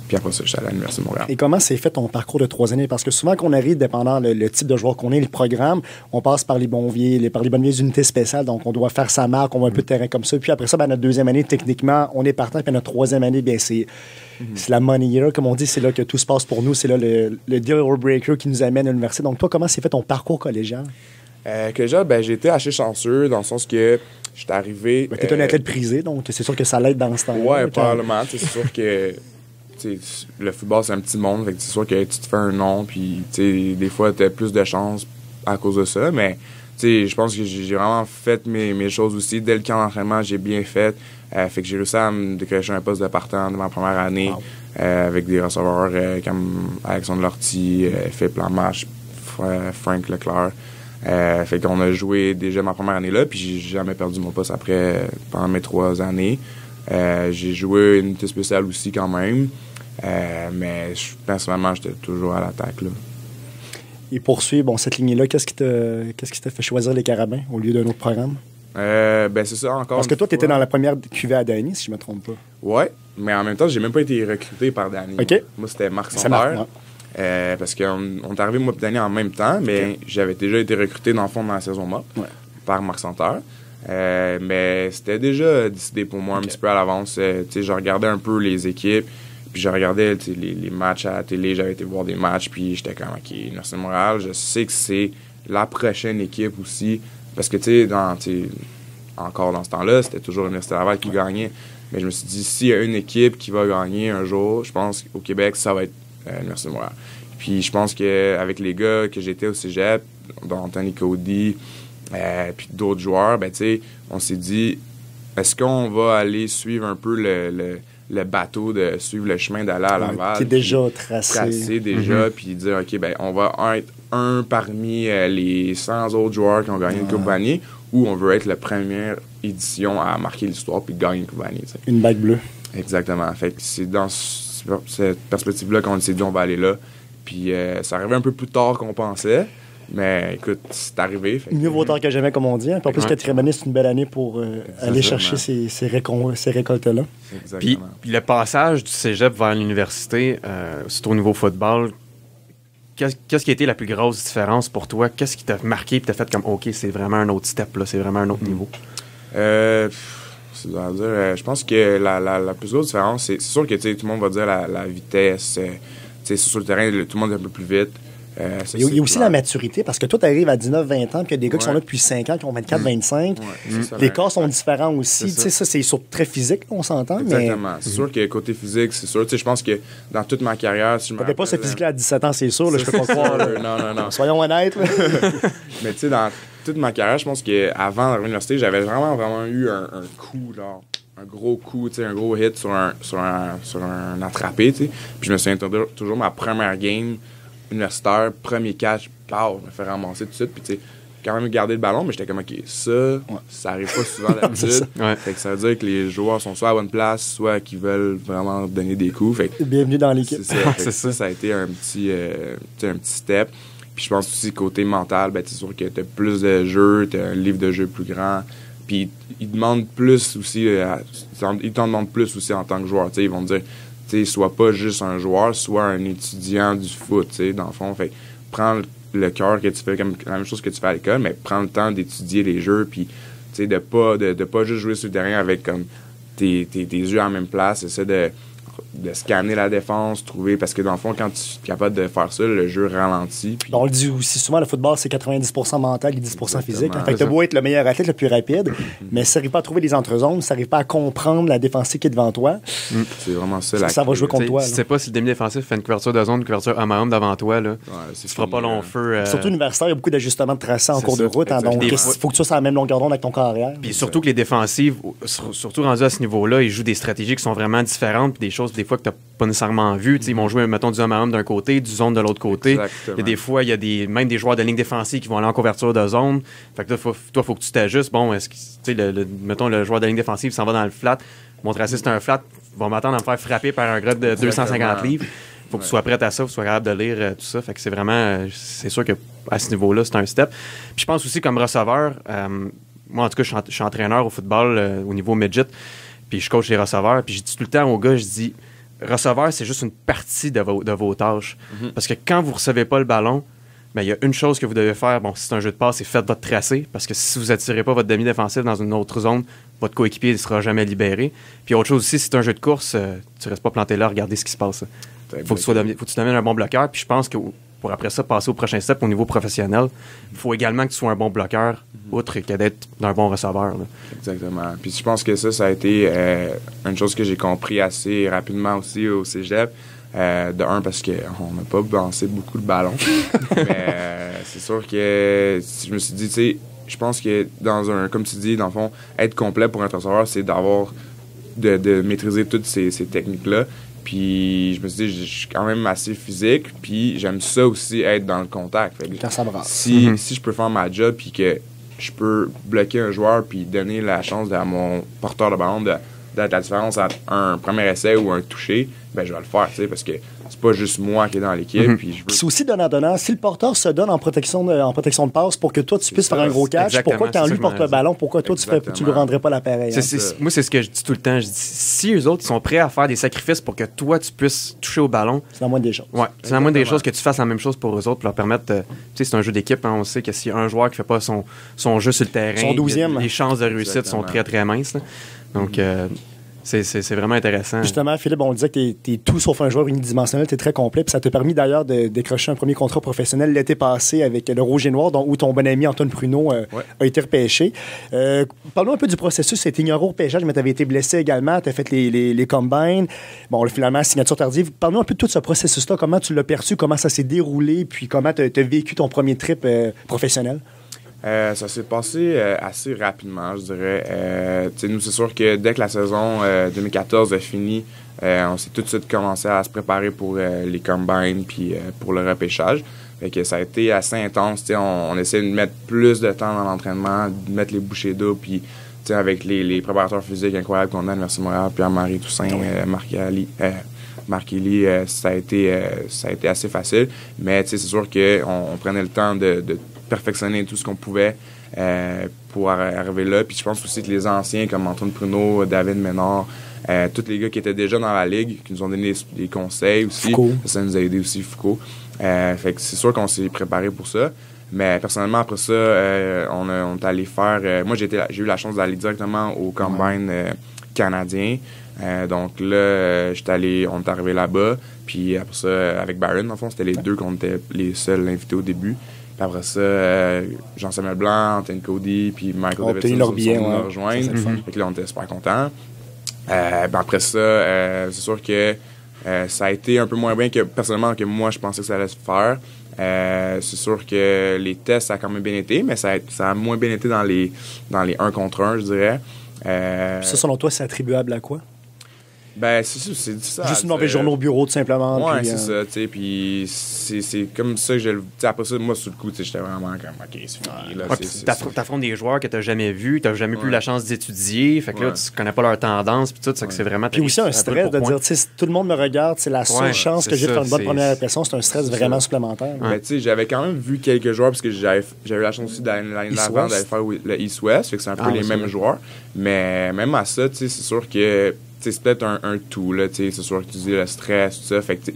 Puis après ça, j'étais à l'Université de Montréal. Et comment s'est fait ton parcours de 3 années? Parce que souvent, qu'on arrive, dépendant le type de joueur qu'on est, le programme, on passe par les bonnes vieilles unités spéciales. Donc, on doit faire sa marque, on va un peu de terrain comme ça. Puis après ça, notre 2e année, techniquement, on est partant. Puis notre 3e année, c'est la money year, comme on dit. C'est là que tout se passe pour nous. C'est là le deal breaker qui nous amène à l'université. Donc, toi, comment s'est fait ton parcours collégial? Collégial, j'ai été assez chanceux dans le sens que j'étais arrivé... Tu es un athlète prisé, donc c'est sûr que ça l'aide dans ce temps-là. Ouais, probablement. C'est sûr que... le football, c'est un petit monde, fait que c'est sûr que tu te fais un nom, puis des fois, tu as plus de chance à cause de ça, mais je pense que j'ai vraiment fait mes choses aussi. Dès le camp d'entraînement, j'ai bien fait. Fait que j'ai réussi à me décrocher un poste de partant de ma première année avec des receveurs comme Alexandre Lortie, Philippe Lamarche, Frank Leclerc. Fait qu'on a joué déjà ma première année là, puis j'ai jamais perdu mon poste après pendant mes 3 années. J'ai joué une unité spéciale aussi quand même. Mais personnellement, j'étais toujours à l'attaque. Là. Et poursuivre cette lignée-là, qu'est-ce qui t'a fait choisir les Carabins au lieu d'un autre programme? C'est ça encore. Parce que toi, tu étais dans la première cuvée à Dany, si je ne me trompe pas. Ouais, mais en même temps, j'ai même pas été recruté par Dany. Okay. Moi, c'était Marc Santerre. Parce qu'on est arrivé, moi et Dany, en même temps, mais j'avais déjà été recruté dans le fond dans la saison MOP par Marc Santerre. Mais c'était déjà décidé pour moi un petit peu à l'avance. Je regardais un peu les équipes, puis je regardais les matchs à la télé, j'avais été voir des matchs, puis j'étais comme, OK, Université de Montréal, je sais que c'est la prochaine équipe aussi, parce que, encore dans ce temps-là, c'était toujours l'Université Laval qui gagnait. Mais je me suis dit, s'il y a une équipe qui va gagner un jour, je pense qu'au Québec, ça va être l'Université de Montréal. Puis je pense qu'avec les gars que j'étais au cégep, dont Anthony Cody, puis d'autres joueurs, on s'est dit, est-ce qu'on va aller suivre un peu le bateau, de suivre le chemin d'aller à Laval? Qui est déjà tracé déjà, puis dire, OK, on va être un parmi les 100 autres joueurs qui ont gagné une Coupe Vanier, ou on veut être la première édition à marquer l'histoire puis gagner une Coupe Vanier. Une bague bleue. Exactement. Fait que c'est dans cette perspective-là qu'on s'est dit, on va aller là. Puis ça arrivait un peu plus tard qu'on pensait. Mais écoute, c'est arrivé. Mieux vaut tard que jamais, comme on dit. Hein. Puis en plus, 4e année, c'est une belle année pour aller chercher ces récoltes-là. Puis le passage du cégep vers l'université, surtout au niveau football, qu'est-ce qui a été la plus grosse différence pour toi? Qu'est-ce qui t'a marqué et t'a fait comme, OK, c'est vraiment un autre step, là, c'est vraiment un autre niveau? C'est dur à dire. Je pense que la plus grosse différence, c'est sûr que tout le monde va dire la vitesse. Sur le terrain, tout le monde est un peu plus vite. Il y a aussi la maturité, parce que toi, tu arrives à 19-20 ans, puis il y a des gars qui sont là depuis 5 ans, qui ont 24-25. Les corps sont différents aussi. Ça, c'est sur très physique, là, on s'entend. Exactement. C'est sûr que côté physique, c'est sûr. Je pense que dans toute ma carrière, si je me rappelle pas ce physique-là à 17 ans, c'est sûr. Là, je peux pas croire. Non. Soyons honnêtes. Mais tu sais, dans toute ma carrière, je pense qu'avant l'université, j'avais vraiment eu un coup, là. Un gros coup, un gros hit sur un attrapé, t'sais. Puis je me souviens toujours ma première game universitaire, premier catch, je me fais ramasser tout de suite, puis tu sais, quand même garder le ballon, mais j'étais comme, OK, ça arrive pas souvent d'habitude. Fait que ça veut dire que les joueurs sont soit à bonne place, soit qu'ils veulent vraiment donner des coups. Fait que, bienvenue dans l'équipe. Ça a été un petit step. Puis je pense aussi, côté mental, c'est sûr que t'as plus de jeux, t'as un livre de jeu plus grand. Puis ils demandent plus aussi, ils t'en demandent plus aussi en tant que joueur. Ils vont te dire, sois pas juste un joueur, sois un étudiant du foot, dans le fond. Fait prends le cœur que tu fais, comme la même chose que tu fais à l'école, mais prends le temps d'étudier les jeux, puis de pas juste jouer sur le terrain avec comme tes yeux en même place. Essaie de scanner la défense, trouver, parce que dans le fond, quand tu es capable de faire ça, le jeu ralentit. Puis... On le dit aussi souvent, le football, c'est 90% mental et 10% physique. Fait que tu as beau être le meilleur athlète, le plus rapide, mais ça n'arrive pas à trouver les entrezones, ça n'arrive pas à comprendre la défensive qui est devant toi. C'est vraiment ça. Ça va jouer contre toi. Tu sais pas si le demi-défensif fait une couverture de zone, une couverture homme à homme devant toi. Là. Tu feras pas long feu. Surtout universitaire, il y a beaucoup d'ajustements de tracé en cours de route. Donc, il faut que tu sois à la même longueur d'onde avec ton corps arrière. Puis surtout que les défensives, surtout rendus à ce niveau-là, ils jouent des stratégies qui sont vraiment différentes, puis des choses, des fois, que tu n'as pas nécessairement vu. Ils vont jouer, mettons, du homme à homme d'un côté, du zone de l'autre côté. Exactement. Il y a des fois, il y a même des joueurs de ligne défensive qui vont aller en couverture de zone. Fait que là, toi, faut que tu t'ajustes. Bon, est-ce que, mettons, le joueur de ligne défensive s'en va dans le flat. Mon tracé, c'est un flat. Ils vont m'attendre à me faire frapper par un gars de 250 livres. Faut que tu sois prêt à ça, faut que tu sois capable de lire tout ça. Fait que c'est vraiment, c'est sûr qu'à ce niveau-là, c'est un step. Puis je pense aussi, comme receveur, moi, en tout cas, je suis entraîneur au football au niveau midget. Puis je coach les receveurs. Puis je dis tout le temps aux gars, je dis, receveur, c'est juste une partie de vos tâches. Parce que quand vous recevez pas le ballon, il y a une chose que vous devez faire. Bon, si c'est un jeu de passe, c'est faites votre tracé. Parce que si vous attirez pas votre demi-défensif dans une autre zone, votre coéquipier ne sera jamais libéré. Puis autre chose aussi, si c'est un jeu de course, tu restes pas planté là, regardez ce qui se passe. Faut que tu deviennes un bon bloqueur. Puis je pense que pour après ça, passer au prochain step au niveau professionnel, il faut également que tu sois un bon bloqueur, outre que d'être un bon receveur. Là. Exactement. Puis je pense que ça a été une chose que j'ai compris assez rapidement aussi au cégep. De un, parce qu'on n'a pas lancé beaucoup de ballons. Mais c'est sûr que je me suis dit, tu sais, je pense que comme tu dis, dans le fond, être complet pour un receveur, c'est de maîtriser toutes ces techniques-là. Puis je me suis dit, je suis quand même assez physique, puis j'aime ça aussi, être dans le contact. Fait que si je peux faire ma job, puis que je peux bloquer un joueur, puis donner la chance à mon porteur de ballon d'être la différence entre un premier essai ou un toucher, je vais le faire, tu sais, parce que c'est pas juste moi qui est dans l'équipe. Puis c'est aussi donnant-donnant. Si le porteur se donne en protection de passe pour que toi, tu puisses faire un gros catch, pourquoi quand lui porte le ballon, pourquoi toi, tu lui rendrais pas l'appareil? Moi, c'est ce que je dis tout le temps. Je dis, si eux autres, ils sont prêts à faire des sacrifices pour que toi, tu puisses toucher au ballon... C'est la moindre des choses. Ouais, c'est la moindre des choses que tu fasses la même chose pour eux autres, pour leur permettre... tu sais, c'est un jeu d'équipe. On sait que s'il y a un joueur qui fait pas son jeu sur le terrain, son 12e, les chances de réussite sont très, très minces. Là. Donc... C'est vraiment intéressant. Justement, Philippe, on disait que tu es tout sauf un joueur unidimensionnel, tu es très complet, puis ça t'a permis d'ailleurs de décrocher un premier contrat professionnel l'été passé avec le Rouge et Noir, où ton bon ami Antoine Pruneau a été repêché. Parlons un peu du processus. C'était ignoré au repêchage, mais tu avais été blessé également, tu as fait les combines. Bon, finalement, signature tardive. Parlons un peu de tout ce processus-là, comment tu l'as perçu, comment ça s'est déroulé, puis comment tu as vécu ton premier trip professionnel. Ça s'est passé assez rapidement, je dirais. Nous, c'est sûr que dès que la saison 2014 a fini, on s'est tout de suite commencé à se préparer pour les combines puis pour le repêchage. Fait que ça a été assez intense. On essaie de mettre plus de temps dans l'entraînement, de mettre les bouchées d'eau, puis avec les préparateurs physiques incroyables qu'on a à l'Université de Montréal, Pierre-Marie Toussaint, Marc Élie, ça a été assez facile. Mais c'est sûr qu'on prenait le temps de perfectionner tout ce qu'on pouvait pour arriver là. Puis je pense aussi que les anciens comme Antoine Pruneau, David Ménard, tous les gars qui étaient déjà dans la ligue, qui nous ont donné des conseils aussi. Foucault. Ça nous a aidé aussi, Foucault. Fait que c'est sûr qu'on s'est préparé pour ça. Mais personnellement, après ça, on est allé faire... moi, j'ai eu la chance d'aller directement au Combine canadien. Donc là, on est arrivé là-bas. Puis après ça, avec Byron, en fond, c'était les deux qu'on était les seuls invités au début. Puis après ça, Jean-Samuel Blanc, Anthony Cody, puis Michael Davidson sont venus nous rejoindre. Fait que là, on était super contents. Après ça, c'est sûr que ça a été un peu moins bien que personnellement que moi, je pensais que ça allait se faire. C'est sûr que les tests, ça a quand même bien été, mais ça a moins bien été dans les 1 contre 1, je dirais. Ça, selon toi, c'est attribuable à quoi? Ben, c'est ça. Juste une mauvaise journée au bureau, tout simplement. Ouais, puis, c'est ça, tu sais. Puis c'est comme ça que je le. Après ça, moi, sur le coup, tu sais, j'étais vraiment comme, OK, c'est fini. Là, t'affrontes des joueurs que t'as jamais vus, t'as jamais eu la chance d'étudier. Fait que là, tu connais pas leur tendance, puis tout. C'est vraiment. Puis aussi un stress de dire, tu sais, tout le monde me regarde, c'est la seule chance que j'ai de faire une bonne première impression. C'est un stress vraiment supplémentaire. Ben, tu sais, j'avais quand même vu quelques joueurs, parce que j'avais eu la chance aussi l'année d'avant d'aller faire le East-West. Fait que c'est un peu les mêmes joueurs. Mais même à ça, tu sais, c'est sûr que. C'est peut-être un tout, là, c'est sûr que tu dis le stress, tout ça, fait que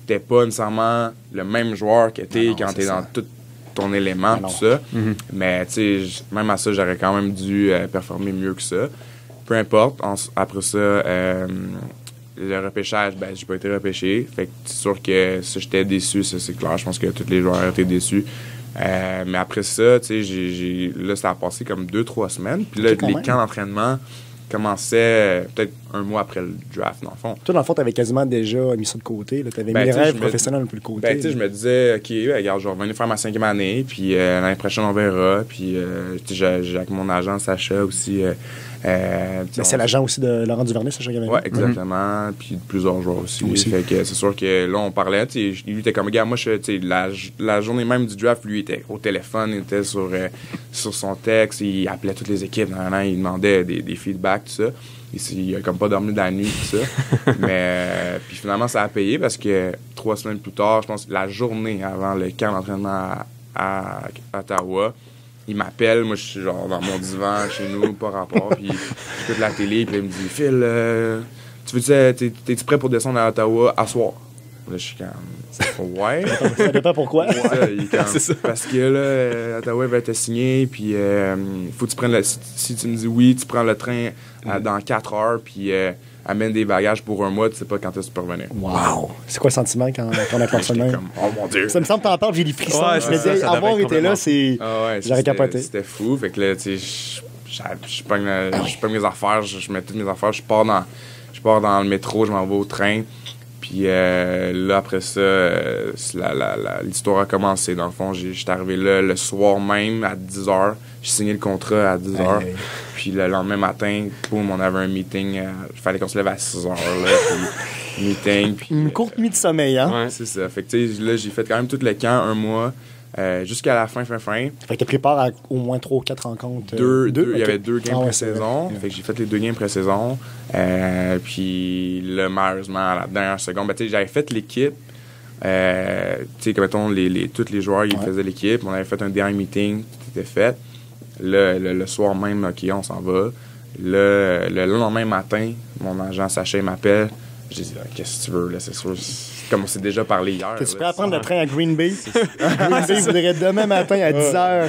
t'es pas nécessairement le même joueur que t'es quand t'es dans tout ton élément, tout ça, mais même à ça, j'aurais quand même dû performer mieux que ça. Peu importe, après ça, le repêchage, ben j'ai pas été repêché, fait que c'est sûr que ça, j'étais déçu, ça c'est clair, je pense que tous les joueurs étaient déçus. Mais après ça, là, ça a passé comme 2-3 semaines, puis là, les camps d'entraînement commençait peut-être un mois après le draft, dans le fond. Toi, dans le fond, t'avais quasiment déjà mis ça de côté. T'avais mis les rêves professionnels un peu de côté. Ben, tu sais, je me disais, OK, regarde, je vais revenir faire ma 5e année, puis l'année prochaine, on verra. Puis, j'ai avec mon agent, Sacha, aussi. C'est l'agent aussi de Laurent Duvernay, Sacha Gavin. Oui, exactement. Puis de plusieurs joueurs aussi. Fait que c'est sûr que là, on parlait, lui était comme, regarde, moi, la journée même du draft, lui, était au téléphone, il était sur son texte, il appelait toutes les équipes, il demandait des feedbacks, tout ça. Il a comme pas dormi de la nuit, tout ça. Mais puis finalement, ça a payé parce que 3 semaines plus tard, je pense, la journée avant le camp d'entraînement à Ottawa, il m'appelle, moi je suis genre dans mon divan chez nous, pas rapport, puis j'écoute la télé, puis il me dit, Phil, t'es-tu prêt pour descendre à Ottawa à soir? Là, je suis comme, ouais. Ça dépend pourquoi. C'est ça. Parce que là, Ottawa va être signé, puis faut que tu prennes si tu me dis oui, tu prends le train dans 4 heures, puis amène des bagages pour 1 mois, tu sais pas quand est-ce que tu peux revenir. Wow! C'est quoi le sentiment quand on apprend ça de même? Comme, oh mon Dieu! Ça me semble que t'en parles, j'ai des frissons. Je me dis, avoir été là, c'est. J'aurais capoté. C'était fou. Fait que là, tu sais, je pogne mes affaires, je mets toutes mes affaires, je pars dans le métro, je m'en vais au train. Puis là, après ça, l'histoire a commencé. Dans le fond, j'étais arrivé là le soir même à 10h. J'ai signé le contrat à 10h. Puis le lendemain matin, boum, on avait un meeting. Il fallait qu'on se lève à 6h. Puis meeting. Puis, une courte nuit de sommeil, hein? Ouais, c'est ça. Fait que tu sais, là, j'ai fait quand même tout le camp, 1 mois. Jusqu'à la fin. Fait que tu prépares à au moins 3 ou 4 rencontres. Il y avait 2 games pré-saison. Fait que j'ai fait les 2 games pré-saison. Puis là, malheureusement, à la dernière seconde, j'avais fait l'équipe. Tu sais, comme mettons, tous les joueurs, ils faisaient l'équipe. On avait fait un dernier meeting, tout était fait. Là, le soir même, OK, on s'en va. Là, le lendemain matin, mon agent Sacha m'appelle. J'ai dit, qu'est-ce que tu veux, là, c'est sûr. Comme on s'est déjà parlé hier. Tu peux prendre le train à Green Bay? Green Bay voudrait demain matin à 10h.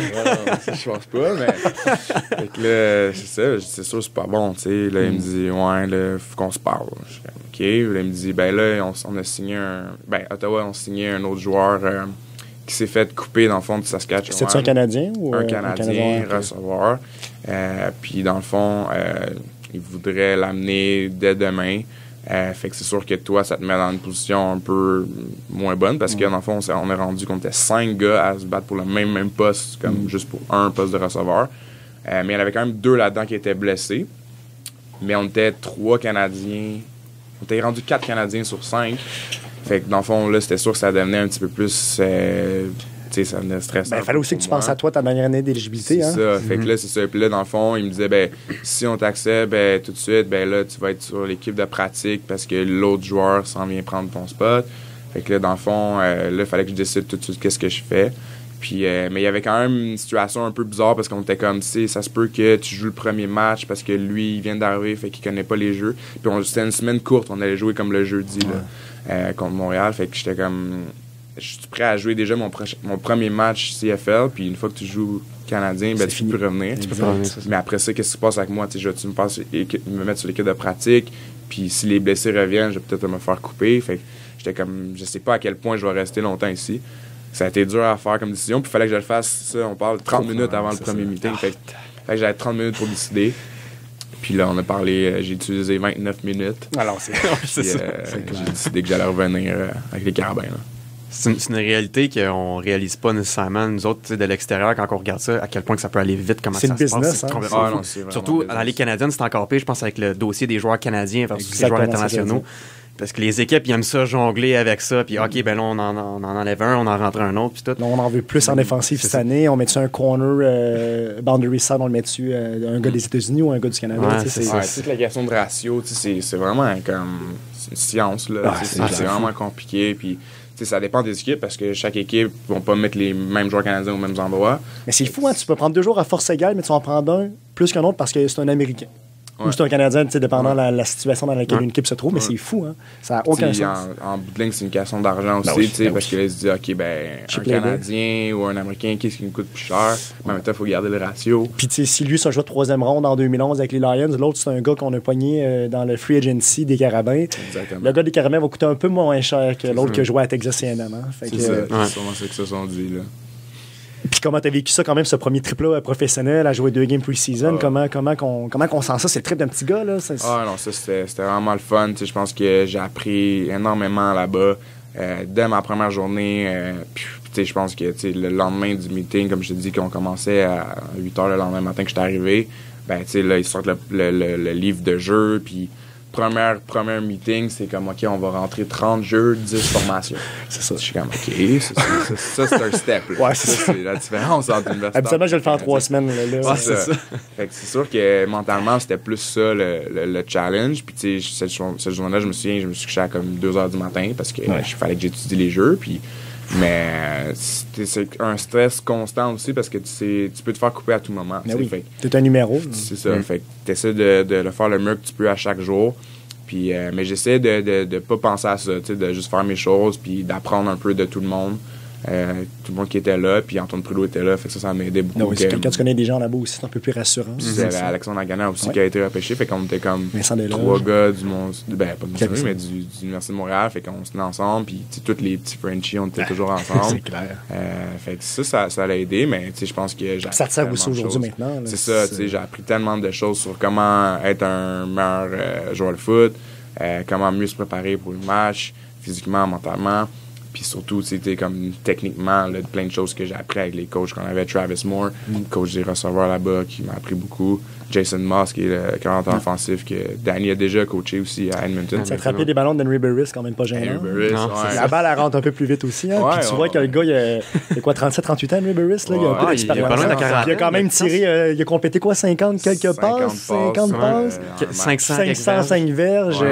Je pense pas, mais. Fait que là, c'est ça, c'est sûr, c'est pas bon, tu sais. Là, il me dit, ouais, là, faut qu'on se parle. Je suis comme, OK. Là, il me dit, ben là, on a signé Ottawa, on a signé un autre joueur qui s'est fait couper dans le fond de Saskatchewan. C'est-tu un Canadien ou un Canadien, receveur. Puis dans le fond, il voudrait l'amener dès demain. Fait que c'est sûr que toi, ça te met dans une position un peu moins bonne parce que dans le fond, on est rendu qu'on était 5 gars à se battre pour le même poste, comme juste pour un poste de receveur. Mais il y en avait quand même 2 là-dedans qui étaient blessés. Mais on était 3 Canadiens. On était rendu 4 Canadiens sur 5. Fait que dans le fond, là, c'était sûr que ça devenait un petit peu plus. Ça venait stressant. Il fallait aussi que tu penses à toi, ta dernière année d'éligibilité. C'est ça. Fait que là, c'est ça. Puis là, dans le fond, il me disait, si on t'accepte, tout de suite, là, tu vas être sur l'équipe de pratique parce que l'autre joueur s'en vient prendre ton spot. Fait que là, dans le fond, là, il fallait que je décide tout de suite qu'est-ce que je fais. Puis, mais il y avait quand même une situation un peu bizarre parce qu'on était comme, ça se peut que tu joues le premier match parce que lui, il vient d'arriver, fait qu'il connaît pas les jeux. Puis c'était une semaine courte, on allait jouer comme le jeudi, là, contre Montréal. Fait que j'étais comme... Je suis prêt à jouer déjà mon premier match CFL, puis une fois que tu joues Canadien, tu peux revenir. Mais après ça, qu'est-ce qui se passe avec moi? Je vais-tu me mettre sur l'équipe de pratique, Puis si les blessés reviennent, je vais peut-être me faire couper. Fait que j'étais comme, je sais pas à quel point je vais rester longtemps ici. Ça a été dur à faire comme décision. Puis il fallait que je le fasse, ça, on parle 30 minutes avant le premier meeting. Fait que j'avais 30 minutes pour décider. Puis là, on a parlé, j'ai utilisé 29 minutes. Alors, c'est ça. J'ai décidé que j'allais revenir avec les carabins. Là. C'est une réalité qu'on réalise pas nécessairement, nous autres, de l'extérieur, quand on regarde ça, à quel point que ça peut aller vite, comment c'est ça une se business, passe. hein? Complètement fou. Surtout dans les Canadiennes, c'est encore pire, je pense, avec le dossier des joueurs canadiens versus les joueurs internationaux. Parce que les équipes, ils aiment ça, jongler avec ça. Puis, OK, ben là, on en enlève un, on en rentre un autre, puis tout. Là, on en veut plus en défensive cette année. On met dessus un corner boundary side, on le met dessus un gars des États-Unis ou un gars du Canada. Toute la question de ratio, c'est vraiment comme c'est une science. Là, c'est vraiment compliqué. Puis, ça dépend des équipes parce que chaque équipe ne va pas mettre les mêmes joueurs canadiens aux mêmes endroits. Mais c'est fou, hein? Tu peux prendre 2 jours à force égale, mais tu vas en prendre un plus qu'un autre parce que c'est un Américain. Ou c'est un Canadien, dépendant de la situation dans laquelle une équipe se trouve, mais c'est fou, hein? Ça n'a aucun sens. En bout de ligne, c'est une question d'argent aussi, parce que là, ils se disent, OK, ben, un Canadien ou un Américain, qu'est-ce qui nous coûte plus cher? Mais en même temps, il faut garder le ratio. Puis, si lui, c'est un joueur de 3e ronde en 2011 avec les Lions, l'autre, c'est un gars qu'on a pogné dans le free agency des Carabins. Exactement. Le gars des Carabins va coûter un peu moins cher que l'autre qui a joué à Texas A&M. Hein? C'est sûrement ça qu'ils se sont dit, là. Puis comment t'as vécu ça quand même, ce premier trip-là professionnel, à jouer 2 games pre-season? Comment qu'on sent ça? C'est le trip d'un petit gars, là? Non, ça, c'était vraiment le fun. Je pense que j'ai appris énormément là-bas. Dès ma première journée, je pense que le lendemain du meeting, comme je te dis, qu'on commençait à 8 h le lendemain matin que j'étais arrivé, là, ils sortent le livre de jeu, puis première meeting, c'est comme, OK, on va rentrer 30 jeux, 10 formations. C'est ça. Je suis comme, OK, ça c'est un step. Là. Ouais, c'est la différence entre universitaire. Habituellement, je le fais en 3 semaines. Là. C'est ça. Fait que c'est sûr que mentalement, c'était plus ça le challenge. Puis, cette journée-là, je me suis couché à comme 2 h du matin parce que il fallait que j'étudie les jeux. Puis, mais c'est un stress constant aussi parce que tu peux te faire couper à tout moment. T'es un numéro. C'est ça. Fait que tu essaies de le faire le mieux que tu peux à chaque jour. Puis, mais j'essaie de pas penser à ça, de juste faire mes choses puis d'apprendre un peu de tout le monde. Tout le monde qui était là, puis Antoine Prudhomme était là, fait que ça m'aidait beaucoup. Quand tu connais des gens là-bas aussi, c'est un peu plus rassurant. Il y avait Alexandre Agana aussi qui a été repêché, fait qu'on était comme 3 gars du monde, pas du monde, mais de l'Université de Montréal, fait qu'on se tenait ensemble, puis tous les petits Frenchies, on était toujours ensemble. C'est clair. Fait que ça l'a aidé, mais je pense que j'ai ça te sert aussi aujourd'hui maintenant. Là, c'est ça, j'ai appris tellement de choses sur comment être un meilleur joueur de foot, comment mieux se préparer pour le match, physiquement, mentalement. Puis surtout, c'était comme techniquement, là, plein de choses que j'ai appris avec les coachs qu'on avait. Travis Moore, coach des receveurs là-bas, qui m'a appris beaucoup. Jason Moss, qui est le coordinateur offensif, que Danny a déjà coaché aussi à Edmonton. Ça te rappelait des ballons d'Henry Burris, quand même pas gênant. La balle, elle rentre un peu plus vite aussi. Hein? Puis tu vois que le gars, il a quoi, 37-38 ans, Henry Burris? Là, il a un peu d'expérience. Il a quand même tiré, il a complété quoi, 50 quelques passes? 50 passes? 505 verges.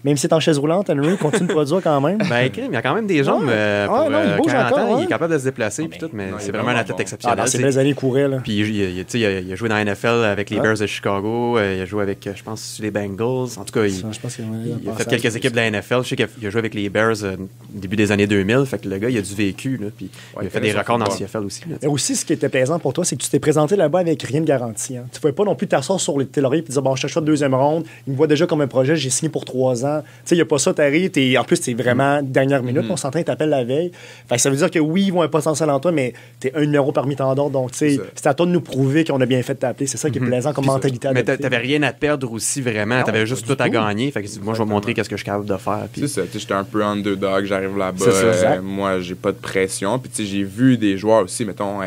Même si c'est en chaise roulante, Henry continue de produire quand même. Ben, il y a quand même des jambes. Il bouge encore. Il est capable de se déplacer, puis tout, mais c'est vraiment un athlète exceptionnel. Dans ces belles années, il courait. Puis il a joué dans la NFL avec les Bears de Chicago. Il a joué avec, je pense, les Bengals. En tout cas, il a fait quelques équipes de la NFL. Je sais qu'il a joué avec les Bears au début des années 2000. Fait que le gars, il a du vécu. Là, puis il a fait des records dans le CFL aussi. Et aussi, ce qui était plaisant pour toi, c'est que tu t'es présenté là-bas avec rien de garanti. Hein. Tu ne pouvais pas non plus t'asseoir sur tes lauriers et dire, bon, je t'achète 2e ronde. Il me voit déjà comme un projet. J'ai signé pour 3 ans. Tu sais, il n'y a pas ça. T'arrives. En plus, t'es vraiment dernière minute. On s'entend, t'appelles la veille. Fait que ça veut dire que oui, ils vont un potentiel en toi, mais t'es un numéro parmi tant d'autres. Donc, tu sais, c'est à toi de nous prouver qu'on a bien fait de t'appeler. C'est ça qui est plaisant comme mentalité. Mais t'avais rien à perdre aussi, vraiment. T'avais juste tout à gagner. Fait que moi, je vais montrer qu'est-ce que je suis capable de faire. C'est ça. J'étais un peu underdog. J'arrive là-bas. Moi, j'ai pas de pression. Puis, tu sais, j'ai vu des joueurs aussi, mettons,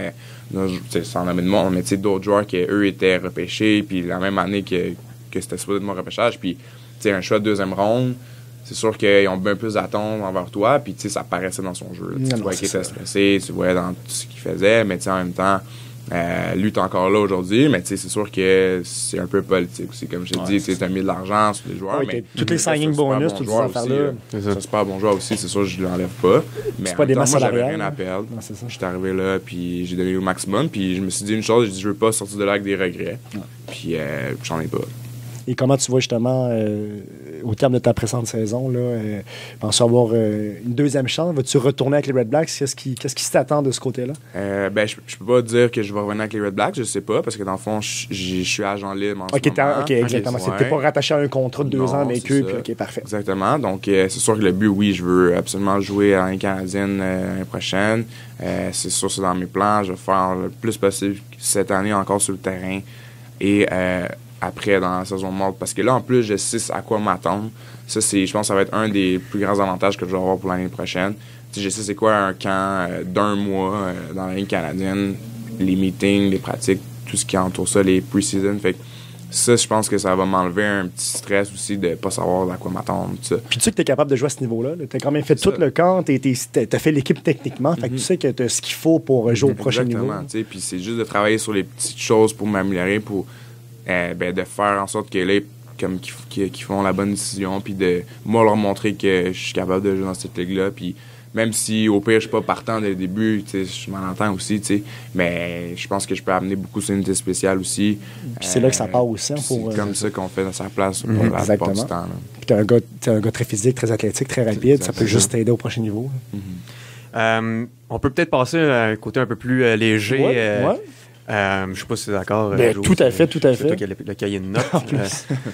sans nommer de monde, mais tu sais, d'autres joueurs qui, eux, étaient repêchés. Puis, la même année que c'était supposé de mon repêchage. Puis, tu sais, un choix de 2e ronde. C'est sûr qu'ils ont bien plus d'attentes envers toi, puis tu sais, ça paraissait dans son jeu. Tu voyais qu'il était stressé, tu voyais dans tout ce qu'il faisait, mais tu sais, en même temps, lui, t'es encore là aujourd'hui, mais tu sais, c'est sûr que c'est un peu politique aussi. Comme je t'ai dit, tu as mis de l'argent sur les joueurs, mais toutes les signing bonus, toutes ces affaires-là. C'est un super bon joueur aussi, c'est sûr que je ne l'enlève pas. Mais c'est pas des masses salariales. J'avais rien à perdre. J'étais arrivé là, puis j'ai donné au maximum, puis je me suis dit une chose, je veux pas sortir de là avec des regrets. Puis j'en ai pas. Et comment tu vois justement, au terme de ta précédente saison, penses-tu avoir une deuxième chance? Vas-tu retourner avec les Red Blacks? Qu'est-ce qui t'attend de ce côté-là? Je peux pas dire que je vais revenir avec les Red Blacks, je sais pas, parce que dans le fond, je suis agent libre en ce moment. OK, exactement. Ouais. T'es pas rattaché à un contrat de 2 ans avec eux, puis OK, parfait. Exactement. Donc, c'est sûr que le but, oui, je veux absolument jouer à la canadienne l'année prochaine. C'est sûr, c'est dans mes plans. Je vais faire le plus possible cette année encore sur le terrain et après dans la saison morte. Parce que là, en plus, je sais à quoi m'attendre. Ça, je pense que ça va être un des plus grands avantages que je vais avoir pour l'année prochaine. Je sais c'est quoi un camp d'1 mois dans la Ligue canadienne, les meetings, les pratiques, tout ce qui entoure ça, les pre-season. Fait que ça, je pense que ça va m'enlever un petit stress aussi de ne pas savoir à quoi m'attendre. Tout ça. Puis tu sais que tu es capable de jouer à ce niveau-là. Tu as quand même fait tout le camp, tu as fait l'équipe techniquement. Fait que tu sais que tu as ce qu'il faut pour jouer au prochain niveau. Exactement. Puis c'est juste de travailler sur les petites choses pour m'améliorer, pour de faire en sorte que là, comme qu'ils font la bonne décision, puis de moi leur montrer que je suis capable de jouer dans cette ligue-là. Puis même si au pire je suis pas partant dès le début, je m'en entends aussi, mais je pense que je peux amener beaucoup sur une unité spéciale aussi. Puis c'est là que ça part aussi. C'est comme ça qu'on fait dans sa place pour la plupart du temps. Puis t'es un gars très physique, très athlétique, très rapide. Ça peut juste t'aider au prochain niveau. On peut peut-être passer à un côté un peu plus léger. Ouais. Je sais pas si c'est d'accord. Tout à fait. C'est toi qui as le cahier de notes.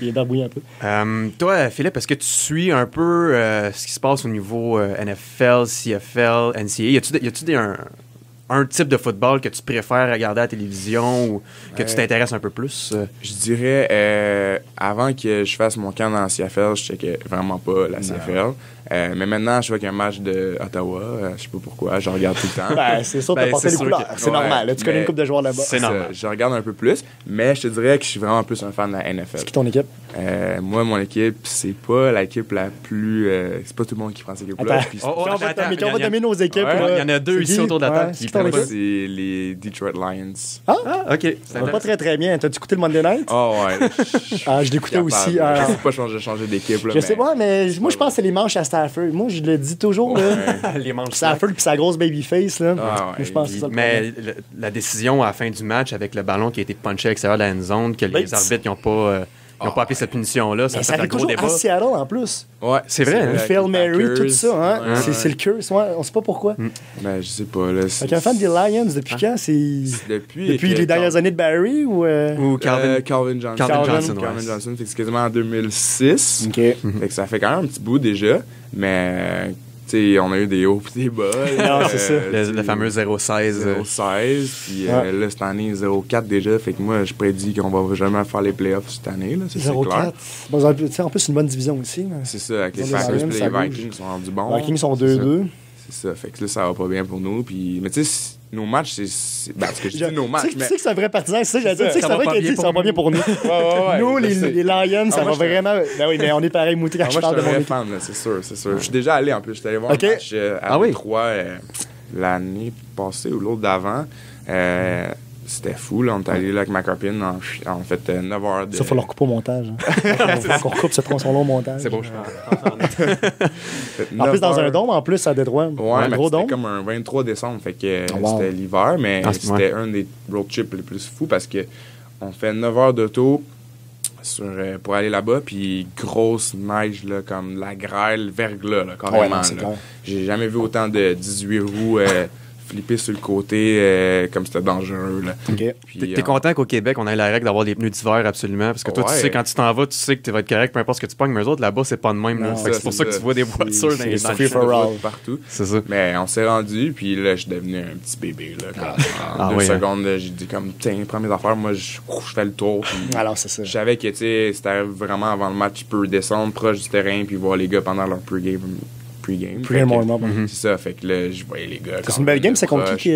Il est barbouillé un peu. Toi, Philippe, est-ce que tu suis un peu ce qui se passe au niveau NFL, CFL, NCAA? Y a-tu un type de football que tu préfères regarder à la télévision ou que tu t'intéresses un peu plus? Je dirais, avant que je fasse mon camp dans la CFL, je checkais vraiment pas la CFL. Mais maintenant, je vois qu'il y a un match de Ottawa. Je sais pas pourquoi, je regarde tout le temps. C'est sûr, t'as porté les couleurs. C'est normal. Là, tu connais une couple de joueurs là-bas. C'est normal. Je regarde un peu plus, mais je te dirais que je suis vraiment plus un fan de la NFL. C'est qui ton équipe? Moi, mon équipe, c'est pas l'équipe la plus... c'est pas tout le monde qui prend cette équipe-là. On va nommer nos équipes. Il y en a deux ici autour de la table qui prennent pas. C'est les Detroit Lions. OK. Ça va pas très, très bien. T'as-tu écouté le Monday Night? Ouais. Je l'écoutais aussi. Je sais pas changer d'équipe. Je sais pas, mais moi, je pense que c'est les manches à Stafford. Moi, je le dis toujours. Les manches Stafford puis sa grosse babyface. Je pense que c'est ça le mais la décision à la fin du match avec le ballon qui a été punché à l'extérieur de la end zone, que les arbitres n'ont pas appelé cette punition-là, ça fait un gros débat. À Seattle en plus. Ouais, c'est vrai. Phil Mary, tout ça. C'est le curse. On sait pas pourquoi. Ben, je sais pas. Là, un fan des Lions, depuis quand? Depuis les dernières années de Barry ou Calvin Johnson. Calvin Johnson. Fait que c'est quasiment en 2006. OK. Fait que ça fait quand même un petit bout déjà. Mais... on a eu des hauts et des bas. Non, c'est ça. Le fameux 0-16. 0-16. Puis là, cette année, 0-4 déjà. Fait que moi, je prédis qu'on va jamais faire les playoffs cette année. 0-4. Bon, en plus, c'est une bonne division aussi. C'est ça. Avec les Packers et les Vikings sont rendus bons. Les Vikings sont 2-2. C'est ça. Fait que là, ça va pas bien pour nous. Puis, mais tu sais, nos matchs, c'est. Ben, parce que je dis nos matchs. Tu sais que c'est un vrai partisan, c'est ça que j'allais dire. Tu sais que c'est vrai qu'il dit que ça va pas bien pour nous. Nous, les Lions, ça va vraiment. Ben oui, mais on est pareil, mouté quand je parle de mon équipe. Fan, c'est sûr. Je suis déjà allé en plus. Je suis allé voir un match à Détroit l'année passée ou l'autre d'avant. C'était fou, là. On est allé là avec ma copine. On fait 9 heures de... Ça, il faut leur couper au montage. On recoupe ce tronçon-là au montage. C'est bon, je pense. En plus, dans un dôme, en plus, à Détroit. Ouais, mais c'était comme un 23 décembre. Fait que c'était l'hiver, mais c'était un des road trips les plus fous parce que on fait 9 heures d'auto pour aller là-bas, puis grosse neige, là, comme la grêle, verglas, là, carrément. J'ai jamais vu autant de 18 roues flipper sur le côté comme c'était dangereux. Là. Okay. T'es content qu'au Québec, on ait la règle d'avoir des pneus d'hiver absolument? Parce que toi, tu sais, quand tu t'en vas, tu sais que tu vas être correct, peu importe ce que tu pognes, mais eux autres, là-bas, c'est pas de même. Non, c'est pour ça que tu vois des voitures dans les partout. C'est ça. Mais on s'est rendu, puis là, je suis devenu un petit bébé. Là, en 2 secondes, j'ai dit comme, tiens, prends mes affaires, moi, je fais le tour. Alors, c'est ça. Je savais que, tu sais, c'était vraiment avant le match, tu peux descendre proche du terrain, puis voir les gars pendant leur pre-game. C'est ça, fait que là, je voyais les gars. C'est une belle game, c'est contre qui?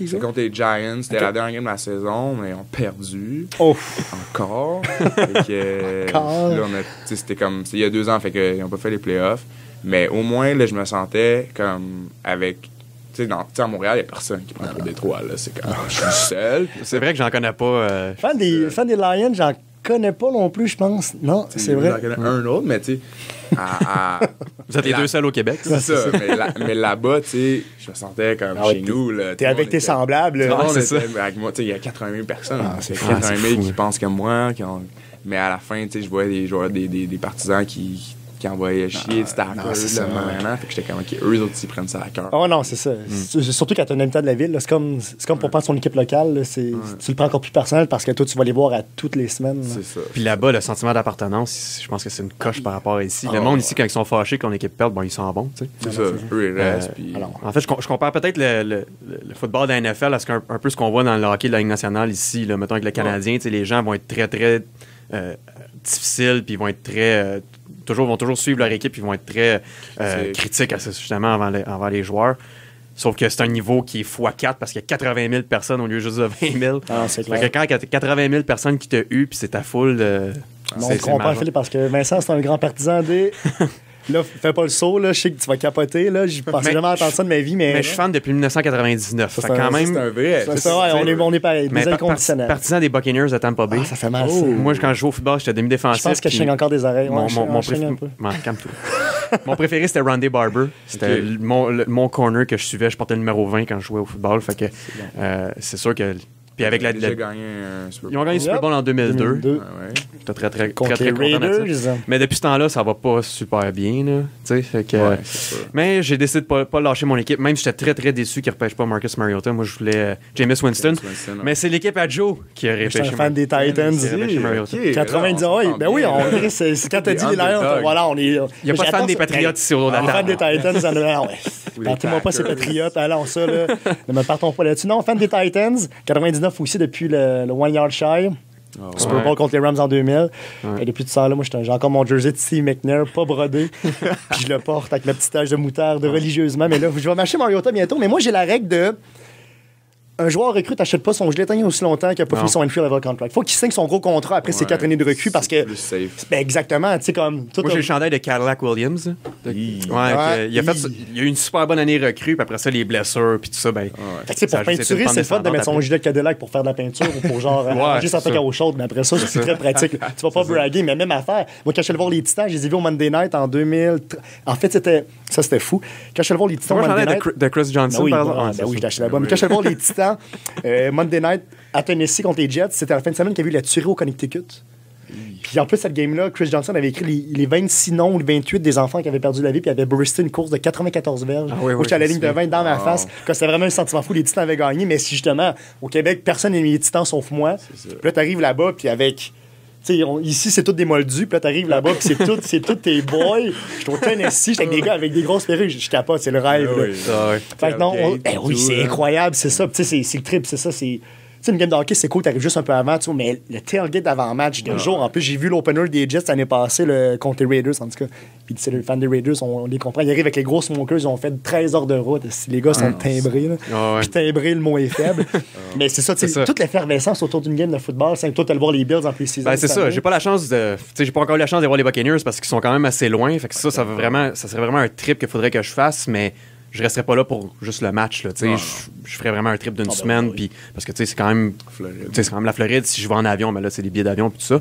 C'est contre les Giants. C'était la dernière game de la saison, mais ils ont perdu. Encore. Fait que, là, c'était comme, il y a 2 ans, fait qu'ils n'ont pas fait les playoffs. Mais au moins, là, je me sentais comme avec. Tu sais, à Montréal, il n'y a personne qui prend pour Détroit. Là. C'est comme, je suis seul. C'est vrai que j'en connais pas. Fan des Lions, connais pas non plus, je pense. Non, c'est vrai. J'en connais un autre, mais tu sais... Vous êtes les deux seuls au Québec. C'est ça, mais là-bas, tu sais, je me sentais comme chez nous. Là, t'es avec tes semblables. Tout le monde c'est ça. était avec moi. Tu sais, il y a 80 000 personnes. C'est 80 000 fou, qui pensent comme moi. Mais à la fin, tu sais, je voyais des joueurs, des partisans qui envoyaient chier. C'était à cœur, c'est ça. vraiment. Fait que j'étais comme, OK, eux autres, ils prennent ça à cœur. Oh non, c'est ça. Surtout quand tu es un habitant de la ville, là, c'est comme pour prendre son équipe locale. Là, tu le prends encore plus personnel parce que toi, tu vas les voir à toutes les semaines. C'est ça. Puis là-bas, le sentiment d'appartenance, je pense que c'est une coche par rapport à ici. Le monde ici, quand ils sont fâchés qu'on équipe perd, bon, ils sont bons, tu sais. C'est ça. Eux, ils restent. Puis... En fait, je compare peut-être le football de la NFL à un peu ce qu'on voit dans le hockey de la Ligue nationale ici, là, mettons avec le Canadien. Tu sais, les gens vont être très, très difficiles, puis ils vont être très... vont toujours suivre leur équipe, ils vont être très critiques justement envers les joueurs. Sauf que c'est un niveau qui est x4 parce qu'il y a 80 000 personnes au lieu juste de 20 000. Ah, c'est clair. Fait que quand il y a 80 000 personnes qui te huent, puis c'est ta foule... On comprend, Philippe, parce que Vincent, c'est un grand partisan des... Là, fais pas le saut, là. Je sais que tu vas capoter, là. Je pensais jamais entendre ça de ma vie, mais. Mais je suis fan depuis 1999. Ça, fait quand même. C'est un vrai. C'est vrai, on est pareil. Des inconditionnels. Partisan des Buccaneers de Tampa Bay. Ah, ça fait mal, ça. Moi, quand je jouais au football, j'étais demi-défensif. Je pense que je saigne encore des oreilles. Mon préféré, c'était Randy Barber. C'était mon corner que je suivais. Je portais le numéro 20 quand je jouais au football. Fait que c'est sûr que. Puis avec Ils ont gagné un Super Bowl. Ils ont gagné le Super Bowl en 2002. J'étais très, très, très, très content de ça. Mais depuis ce temps-là, ça va pas super bien. Là, fait que, mais j'ai décidé de pas lâcher mon équipe. Même si j'étais très, très déçu qu'ils ne repêchent pas Marcus Mariota. Moi, je voulais Jameis Winston. Mais c'est l'équipe à Joe qui a repêché. Je suis un fan des Titans. 90, oui. Ben oui, c'est quand t'as dit les Lions, voilà, on est... Il n'y a pas de fan des Patriots ici au Canada. Fan des Titans, partez-moi pas ces Patriotes. Allons, ça, là. Ne me partons pas là-dessus. Non, fan des Titans. 99 aussi depuis le One Yard Shy. Super Bowl contre les Rams en 2000. Et depuis tout ça, là, moi, j'ai encore mon jersey de Steve McNair, pas brodé. Puis je le porte avec ma petite tache de moutarde religieusement. Mais là, je vais m'acheter Mariota bientôt. Mais moi, j'ai la règle de... Un joueur recrue, t'achètes pas son gilet tant aussi longtemps qu'il n'a pas fini son entry-level contract. Faut qu'il signe son gros contrat après ses 4 années de recrue parce que. Ben exactement, tu sais, comme. Moi, j'ai le chandail de Cadillac Williams. Il a eu une super bonne année recrue, puis après ça, les blessures, puis tout ça. Ben, fait que pour peinturer, c'est le fun de mettre son gilet de Cadillac pour faire de la peinture ou pour genre arranger sa plaque à eau chaude, mais après ça, c'est très pratique. Tu vas pas braguer, mais même affaire. Moi, quand je suis allé voir les Titans, je les ai vus au Monday Night en 2000. En fait, c'était fou. Quand je suis allé voir les Titans au Monday Night. De Chris Johnson, par exemple. Oui, je l'ai acheté là-bas. Mais quand je suis allé voir les Titans, Monday Night à Tennessee contre les Jets, c'était à la fin de semaine qu'il y a eu la tuerie au Connecticut. Puis en plus, cette game-là, Chris Johnson avait écrit les 26 noms ou les 28 des enfants qui avaient perdu la vie, puis il avait bursté une course de 94 verges. Moi, j'étais à la ligne de 20 dans ma face. C'était vraiment un sentiment fou. Les Titans avaient gagné, mais si justement, au Québec, personne n'aimait les Titans sauf moi. Puis là, t'arrives là-bas, puis avec. Ici, c'est tous des moldus. Puis là, t'arrives là-bas, puis c'est tous tes boys. Je suis au Tennessee, j'étais avec des gars avec des grosses perruques. Je capote, c'est le rêve. Fait que non, oui, c'est incroyable, c'est ça. C'est le trip, c'est ça. Tu sais, une game de hockey, c'est cool, t'arrives juste un peu avant, mais le tailgate d'avant-match de jour, en plus, j'ai vu l'opener des Jets l'année passée contre les Raiders, en tout cas. Puis, tu sais, les fans des Raiders, on les comprend. Ils arrivent avec les gros smokers, ils ont fait 13 heures de route. Les gars sont timbrés, là. Puis, timbrés, le mot est faible. Mais c'est ça, tu sais, toute l'effervescence autour d'une game de football, c'est toi, t'as le voir les Bills en plus 6 ans. Ben, c'est ça, j'ai pas encore eu la chance de voir les Buccaneers parce qu'ils sont quand même assez loin. Fait que ça serait vraiment un trip qu'il faudrait que je fasse, mais je resterais pas là pour juste le match. Là, je ferais vraiment un trip d'une semaine. Puis, parce que c'est quand même la Floride. Si je vais en avion, ben là, c'est des billets d'avion et tout ça.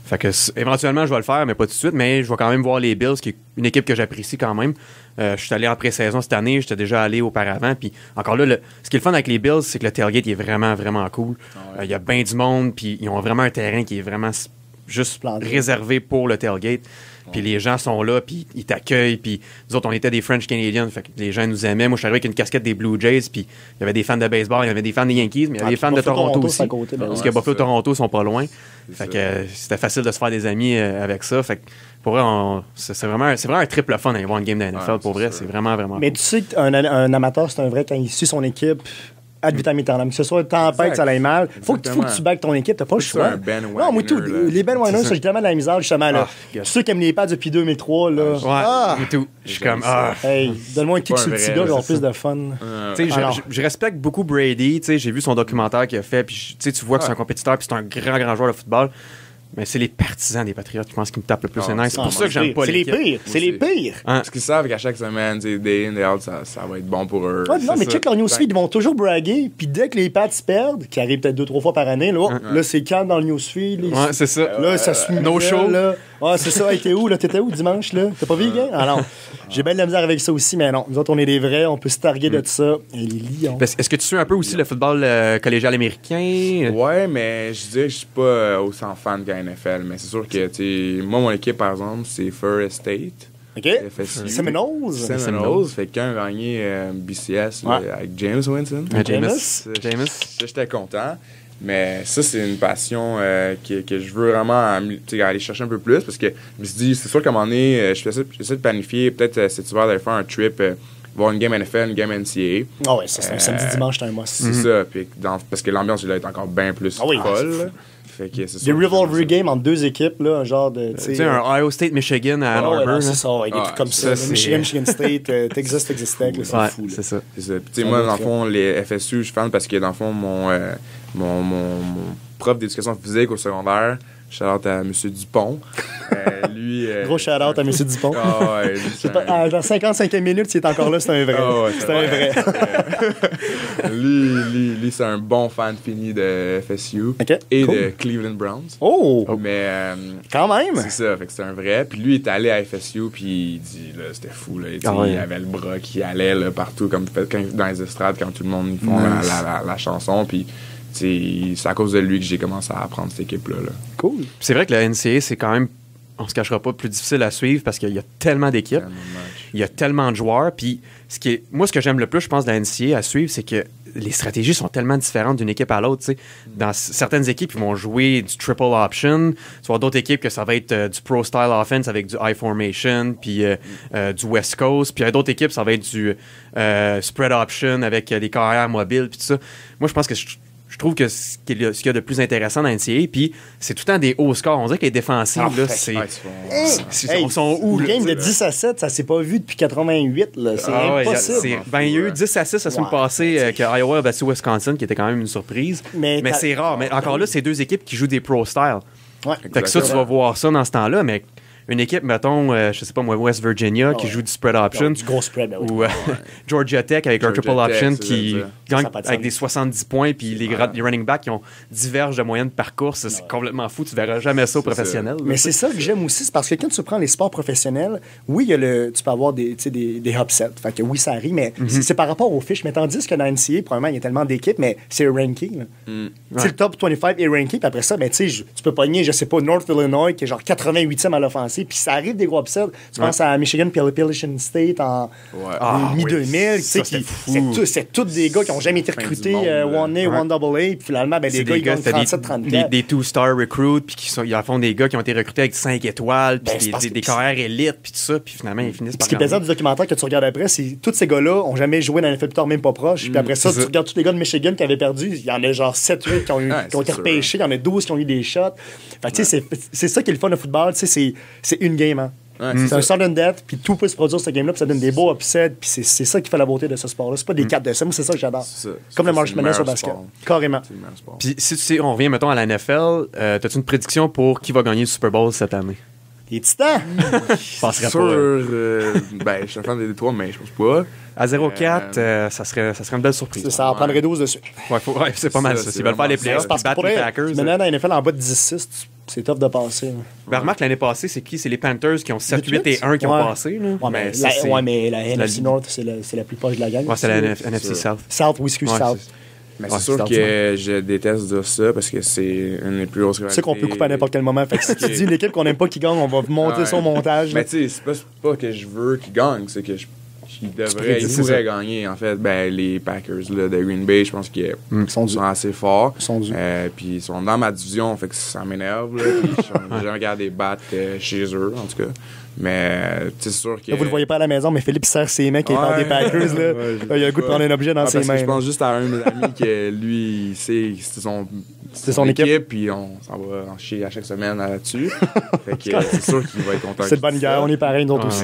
Fait que éventuellement, je vais le faire, mais pas tout de suite. Mais je vais quand même voir les Bills, qui est une équipe que j'apprécie quand même. Je suis allé en pré-saison cette année. J'étais déjà allé auparavant. Puis encore là, ce qui est le fun avec les Bills, c'est que le tailgate il est vraiment, vraiment cool. Il y a bien du monde. Puis ils ont vraiment un terrain qui est vraiment juste réservé pour le tailgate. Puis les gens sont là, puis ils t'accueillent. Puis nous autres, on était des French Canadians, fait que les gens nous aimaient. Moi, je suis arrivé avec une casquette des Blue Jays, puis il y avait des fans de baseball, il y avait des fans des Yankees, mais il y avait des fans de Toronto aussi. Parce que Buffalo et Toronto sont pas loin. Fait que c'était facile de se faire des amis avec ça. Fait que pour vrai, c'est vraiment un triple fun d'aller voir une game de NFL. Pour vrai, c'est vraiment, vraiment Mais tu sais qu'un amateur, c'est un vrai quand il suit son équipe. Ad vitam aeternam. Que ce soit tempête, ça aille mal. Faut que tu bagues ton équipe. T'as pas le choix. Non, moi, tout. Les Ben Winers, j'ai tellement de la misère, justement. Là. Tous ceux qui aiment les pads depuis 2003, là. Ouais, tout. Je suis comme, hey, donne-moi un kick sur le petit gars, j'aurai plus de fun. Je respecte beaucoup Brady. J'ai vu son documentaire qu'il a fait. Puis tu vois que c'est un compétiteur, puis c'est un grand, grand joueur de football. Mais c'est les partisans des Patriots, je pense, qui me tapent le plus les nerfs. C'est Ah, pour ça que j'aime pas c'est les l'équipe. pires. C'est les pires. Hein? Parce qu'ils savent qu'à chaque semaine, day in, day out, ça va être bon pour eux. Ouais, non, mais ça. check leur newsfeed, ils vont toujours braguer. Puis dès que les Pats perdent, qui arrive peut-être 2-3 fois par année, là c'est calme dans le newsfeed. Ouais, c'est ça. Là, ça se No show. Là. Ouais, c'est ça. Hey, t'es où, là? T'étais où dimanche, là? T'as pas vu le game? Ah non. J'ai bien de la misère avec ça aussi, mais non. Nous autres, on est des vrais. On peut se targuer de ça. Et les Lions. Est-ce que tu suis un peu aussi le football collégial américain? Ouais, mais je dirais que je suis pas autant fan qu'à NFL. Mais c'est sûr que, tu sais, moi, mon équipe, par exemple, c'est Ferris State. OK? FSU. Seminoles. Seminoles. Fait qu'un a gagné BCS là, avec James Winston. Jameis. Ça, j'étais content. Mais ça, c'est une passion que je veux vraiment aller chercher un peu plus parce que je me suis dit, c'est sûr qu'à un moment donné, j'essaie de planifier peut-être cet hiver d'aller faire un trip, voir une game NFL, une game NCAA. Ah ouais, ça, c'est un samedi dimanche, c'est un must. C'est ça, puis parce que l'ambiance là, est encore bien plus Ah oui, folle. c'est Là. Fait que c'est Des sûr que rivalry games entre deux équipes, là, un genre de. Tu sais, un Ohio State-Michigan à Ann ouais, Arbor. non, là. c'est ça, ouais, des trucs comme ça. ça, Michigan State, Texas Tech, là, c'est Ouais, fou. Là. c'est ça. C'est ça. Puis, tu sais, moi, dans le fond, les FSU, je suis fan parce que, dans le fond, mon prof d'éducation physique au secondaire, shout-out à M. Dupont, lui... Gros shout-out à M. Dupont. Ah ouais, lui, c'est un... Dans 55e minute, s'il est encore là, c'est un vrai. Ah ouais, c'est un vrai. lui, c'est un bon fan fini de FSU OK, et cool. de Cleveland Browns. Oh! Mais... Quand même! c'est ça, fait que c'est un vrai. Puis lui, il est allé à FSU, puis il dit, là, c'était fou, là. Il avait le bras qui allait là, partout, comme dans les estrades, quand tout le monde ils font la chanson. Puis c'est à cause de lui que j'ai commencé à apprendre cette équipe-là. Là. Cool. C'est vrai que la NCAA, c'est quand même, on se cachera pas, plus difficile à suivre parce qu'il y a tellement d'équipes, il y a tellement de joueurs. Puis moi, ce que j'aime le plus, je pense, de la NCAA à suivre, c'est que les stratégies sont tellement différentes d'une équipe à l'autre. T'sais. Dans certaines équipes, ils vont jouer du triple option. Tu vois d'autres équipes que ça va être du pro style offense avec du high formation, puis du West Coast. Puis il y a d'autres équipes, ça va être du spread option avec des carrières mobiles, puis tout ça. Moi, je pense que je trouve que ce qu'il y a de plus intéressant dans la NCAA, puis c'est tout le temps des hauts scores. On dirait que les défensives, là, Hey, sont où? Une Là, game de 10 à 7, ça s'est pas vu depuis 88. Là. C'est impossible. Il y a eu 10 à 6 la semaine passée que Iowa a battu Wisconsin, qui était quand même une surprise. Mais c'est rare. Mais encore là, c'est deux équipes qui jouent des pro style. Ouais. Fait que ça, tu vas voir ça dans ce temps-là, mais une équipe, mettons, je sais pas moi, West Virginia, qui joue du spread option. Du gros spread, oui. Ou Georgia Tech avec un triple option qui gagne pas de avec sens. des 70 points, puis les running backs qui ont diverges de moyenne de parcours. Ça, c'est complètement fou. Tu verras jamais ça au professionnel. Mais c'est ça que j'aime aussi, c'est parce que quand tu prends les sports professionnels, oui, tu peux avoir des upsets. Fait que oui, ça arrive, mais c'est par rapport aux fiches. Mais tandis que dans la NCAA, probablement, il y a tellement d'équipes, mais c'est le ranking. Le top 25 est ranké, puis après ça, ben, tu peux pogner, je sais pas, North Illinois, qui est genre 88e à l'offensive, puis ça arrive des gros upsets. Tu penses à Michigan Appalachian State en mi-2000, c'est tous des gars qui n'ont jamais été recrutés One A, One Double A, puis finalement, ben, des gars, ils gagnent 37-34. Des two-star recruits, puis ils font des gars qui ont été recrutés avec 5 étoiles, puis des carrières élites, puis tout ça, puis finalement, ils finissent par. Ce qui est pesant du documentaire que tu regardes après, c'est tous ces gars-là ont jamais joué dans l'NFL plus tard, même pas proche. Puis après ça, tu regardes tous les gars de Michigan qui avaient perdu. Il y en a genre 7-8 qui ont été repêchés. Il y en a 12 qui ont eu des shots. Fait que, tu sais, c'est ça qui est le fun de football. Tu sais, c'est une game, hein. C'est un sudden death, puis tout peut se produire ce game-là, puis ça donne des beaux upsets, puis c'est ça qui fait la beauté de ce sport-là. C'est pas des 4 de 7, moi c'est ça que j'adore. Comme le marshmallow sur basket. Carrément. Puis si on revient, mettons, à la NFL, as-tu une prédiction pour qui va gagner le Super Bowl cette année? Les Titans! Je penserais sûr, pas. ben, je suis un fan des Détroits, mais je pense pas. À 0-4, ça serait une belle surprise. Ça en prendrait 12 dessus. Ouais, c'est pas mal ça. S'ils veulent faire les playoffs, Parce que battre les Packers. Maintenant, dans la NFL, en bas de 10-6, c'est tough de passer. Ben, remarque, l'année passée, c'est qui? C'est les Panthers qui ont 7-8 et 1 qui ont passé. Là. Ouais, mais la NFC North, c'est la plus proche de la gang. Ouais, c'est la NFC South. South, oui, excuse, South. Mais c'est sûr que je déteste dire ça parce que c'est une des plus grosses rivalités. Tu sais qu'on peut couper à n'importe quel moment. Fait que si tu dis une équipe qu'on n'aime pas qui gagne, on va monter son montage. Mais tu sais, c'est pas que je veux qu'ils gagnent, c'est que ils pourraient gagner. En fait, ben, les Packers là, de Green Bay, je pense qu'ils sont assez forts. Puis ils sont dans ma division, fait que ça m'énerve. J'ai regardé battre chez eux, en tout cas. Mais c'est sûr que. Là, vous le voyez pas à la maison, mais Philippe serre ses mains qui est dans des Packers. Là. Il a le goût de prendre un objet dans ses mains. Je pense juste à un de mes amis que lui, il sait c'est son équipe, puis on s'en va en chier à chaque semaine là-dessus. Fait que c'est sûr qu'il va être content. C'est de bonne guerre, on est pareil, nous autres aussi.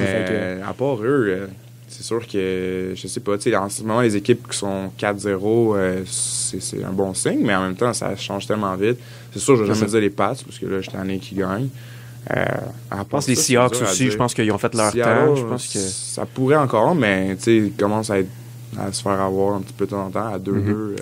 À part eux, c'est sûr que, je sais pas, tu sais, en ce moment, les équipes qui sont 4-0, c'est un bon signe, mais en même temps, ça change tellement vite. C'est sûr, je vais jamais dire les Pats, parce que là, je suis tanné qui gagnent. Je pense que les Seahawks aussi, je pense qu'ils ont fait leur temps. Je pense que ça pourrait encore, mais tu sais, ils commencent à se faire avoir un petit peu de temps en temps, à 2-2.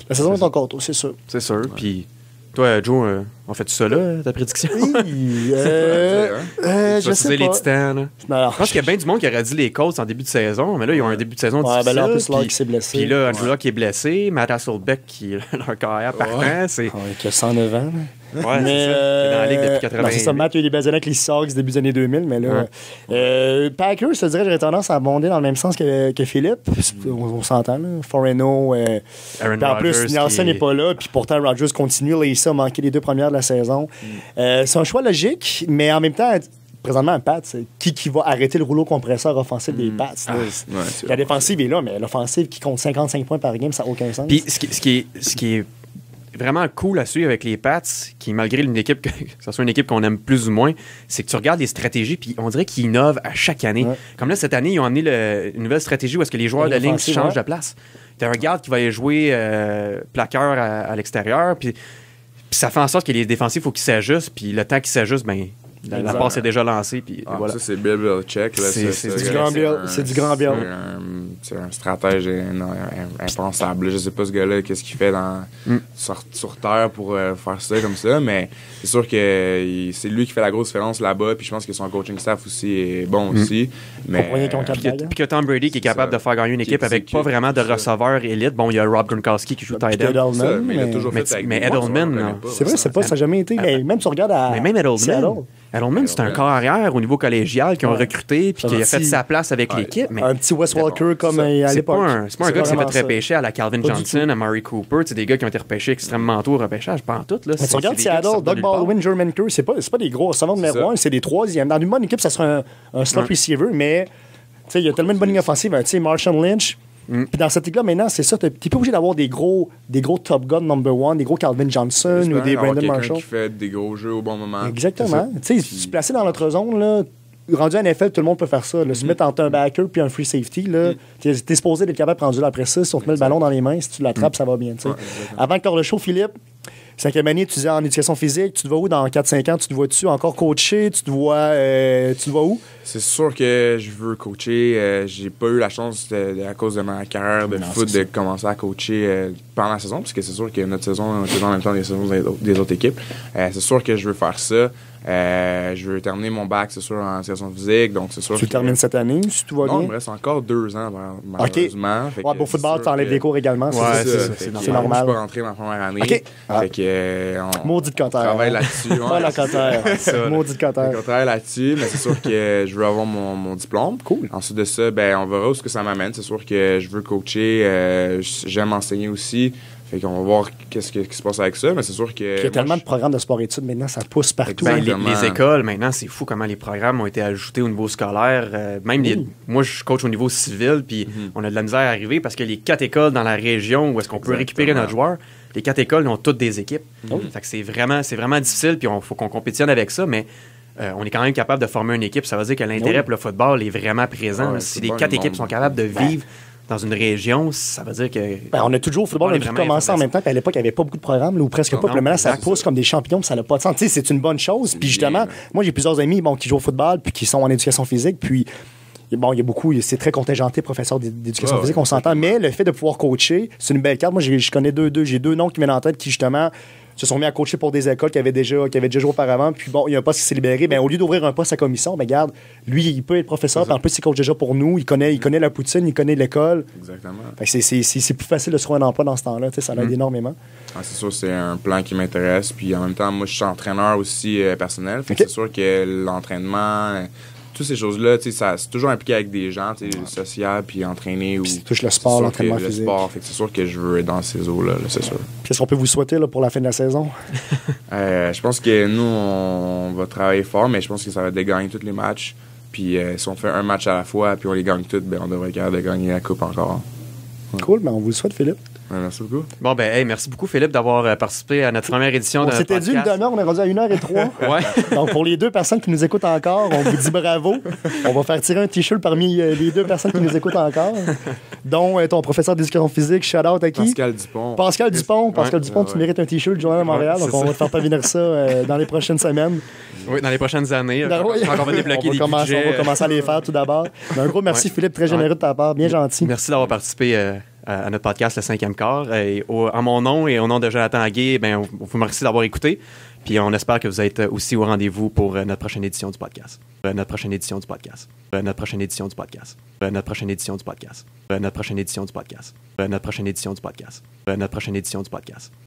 La saison est encore tôt, c'est sûr. C'est sûr. Ouais. Puis toi, Joe, on fait tout ça là, ta prédiction? Oui, je sais pas. Les Titans, là. Alors, je pense qu'il y a bien du monde qui aurait dit les Colts en début de saison, mais là, ils ont un début de saison difficile. Ben là, en plus, Locke s'est blessé. Puis là, Andrew Luck est blessé, Matt Hasselbeck qui est leur carrière partant. C'est... qui a 109 ans. Ouais, mais c'est ça. Qui est dans la ligue depuis 80 ans. C'est ça, Matt a eu des belles années avec les Seahawks début des années 2000, mais là... Packers, je te dirais, j'aurais tendance à abonder dans le même sens que Philippe. On s'entend, là. 4-0. Aaron en plus, Rodgers Nielsen n'est pas là, puis pourtant, Rodgers continue. Lisa a manqué les 2 premières de la saison. C'est un choix logique, mais en même temps... Présentement, un Pats, qui va arrêter le rouleau compresseur offensif des Pats? La défensive est là, mais l'offensive qui compte 55 points par game, ça n'a aucun sens. Puis ce qui est vraiment cool à suivre avec les Pats, qui malgré une équipe, que ce soit une équipe qu'on aime plus ou moins, c'est que tu regardes les stratégies, puis on dirait qu'ils innovent à chaque année. Ouais. Comme là, cette année, ils ont amené une nouvelle stratégie où est-ce que les joueurs de ligne changent de place. T'as un garde qui va aller jouer plaqueur à l'extérieur, puis ça fait en sorte que les défensifs, il faut qu'ils s'ajustent, puis le temps qu'ils s'ajustent, ben la passe est déjà lancée. Puis voilà. Ça, c'est Bill Belichick. C'est du grand Bill. C'est du grand Bill. C'est un stratège impensable. Je sais pas ce gars-là, qu'est-ce qu'il fait sur Terre pour faire ça comme ça, mais c'est sûr que c'est lui qui fait la grosse différence là-bas. Puis je pense que son coaching staff aussi est bon aussi. Mais puis que Tom Brady qui est capable de faire gagner une équipe avec pas vraiment de receveur élite. Bon, il y a Rob Gronkowski qui joue tight end. Mais Edelman, c'est vrai, ça n'a jamais été. Même tu regardes à. Mais même Edelman, c'est un corps arrière au niveau collégial qui ont recruté puis qui a fait sa place avec l'équipe. Mais un petit Wes Walker comme à l'époque. C'est pas un gars qui s'est fait repêcher à la Calvin Johnson, à Murray Cooper. C'est des gars qui ont été repêchés extrêmement tôt au repêchage. Pas en tout. Là. Mais tu regardes Seattle, Doug Baldwin, Jermaine Kerr, c'est pas des gros receveurs numéro 1, c'est des 3e. Dans une bonne équipe, ça serait un slot receiver, mais il y a tellement de bonne ligne offensive. Marshall Lynch. Puis dans cette ligue-là, maintenant, c'est ça. T'es pas obligé d'avoir des gros Top Gun number 1, des gros Calvin Johnson ou des Brandon Marshall. Qui fait des gros jeux au bon moment. Exactement. Tu sais, tu places dans notre zone, là, rendu à NFL, tout le monde peut faire ça. Là. Se mettre entre un backer puis un free safety, là, t'es supposé d'être capable de prendre après ça. Si on te met le ballon dans les mains, si tu l'attrapes, ça va bien. Avant que le show, Philippe, 5e année, tu disais en éducation physique, tu te vois où dans 4-5 ans? Tu te vois-tu encore coacher? Tu te vois où? C'est sûr que je veux coacher. J'ai pas eu la chance, à cause de ma carrière de foot, de commencer à coacher pendant la saison, parce que c'est sûr que notre saison, on est en même temps des saisons des autres équipes. C'est sûr que je veux faire ça. Je veux terminer mon bac, c'est sûr, en éducation physique. Donc c'est sûr tu termines cette année, si tout va bien? Non, il me reste encore 2 ans, malheureusement. Okay. Pour football, tu enlèves des cours également. C'est normal. Je suis pas rentré dans la première année. Okay. Fait que, maudit de Cotter. On travaille là-dessus. La Cotter. Maudit de Cotter. On travaille là-dessus, mais c'est sûr que je veux avoir mon diplôme. Cool. Ensuite de ça, on verra où ce que ça m'amène. C'est sûr que je veux coacher. J'aime enseigner aussi. Fait qu'on va voir qu'est-ce qui se passe avec ça, mais c'est sûr que... Il y a tellement de programmes de sport-études maintenant, ça pousse partout. Les écoles, maintenant, c'est fou comment les programmes ont été ajoutés au niveau scolaire. Moi, je coach au niveau civil, puis on a de la misère à arriver parce que les 4 écoles dans la région où est-ce qu'on peut récupérer notre joueur, les 4 écoles ont toutes des équipes. Fait que c'est vraiment difficile, puis il faut qu'on compétitionne avec ça, mais... on est quand même capable de former une équipe. Ça veut dire que l'intérêt pour le football est vraiment présent. Si les 4 équipes sont capables de vivre dans une région, ça veut dire que... on a toujours au football, on a tout commencé en même temps, puis à l'époque, il n'y avait pas beaucoup de programmes, ou presque pas. Puis maintenant, ça pousse comme des champions, puis ça n'a pas de sens. C'est une bonne chose. Puis justement, moi, j'ai plusieurs amis qui jouent au football, puis qui sont en éducation physique, puis... il y a beaucoup, c'est très contingenté, professeur d'éducation physique, on s'entend, mais le fait de pouvoir coacher, c'est une belle carte. Moi, je connais j'ai 2 noms qui me viennent en tête qui, justement, se sont mis à coacher pour des écoles qui avaient déjà joué auparavant, puis il y a un poste qui s'est libéré. Au lieu d'ouvrir un poste à commission, regarde, lui, il peut être professeur, puis en plus, il coach déjà pour nous, il connaît la poutine, il connaît l'école. Exactement. C'est plus facile de se trouver un emploi dans ce temps-là, ça l'aide énormément. C'est sûr, c'est un plan qui m'intéresse, puis en même temps, moi, je suis entraîneur aussi personnel, fait que c'est sûr que l'entraînement... toutes ces choses-là, c'est toujours impliqué avec des gens, social, puis entraîner. Puis touche le sport, l'entraînement physique. Le sport, fait que c'est sûr que je veux être dans ces eaux-là, c'est sûr. Qu'est-ce qu'on peut vous souhaiter pour la fin de la saison? Je pense que nous, on va travailler fort, mais je pense que ça va être de gagner tous les matchs. Puis si on fait un match à la fois, puis on les gagne tous, on devrait être capable de gagner la coupe encore. Cool, ben on vous le souhaite, Philippe. Ouais, merci beaucoup. Bon, ben, hey, merci beaucoup, Philippe, d'avoir participé à notre première édition de On s'était dit une podcast. demi-heure, on est rendu à 1h03. Ouais. Donc, pour les 2 personnes qui nous écoutent encore, on vous dit bravo. On va faire tirer un T-shirt parmi les 2 personnes qui nous écoutent encore, dont ton professeur d'éducation physique, shout-out à qui? Pascal Dupont. Pascal Dupont. Pascal Dupont, tu ouais. mérites un T-shirt du Journal de Montréal, Ouais, donc c'est on ça. va te faire parvenir ça dans les prochaines semaines. Oui, dans les prochaines années. Ben oui. Quand on va débloquer les on va budgets. commencer à les faire tout d'abord. Mais un gros merci, Philippe, très généreux de ta part, bien gentil. Merci d'avoir participé à notre podcast, le 5e quart. Et en mon nom et au nom de Jonathan Aguet, ben, on vous remercie d'avoir écouté. Puis on espère que vous êtes aussi au rendez-vous pour notre prochaine édition du podcast. Notre prochaine édition du podcast. Notre prochaine édition du podcast. Notre prochaine édition du podcast. Notre prochaine édition du podcast. Notre prochaine édition du podcast. Notre prochaine édition du podcast.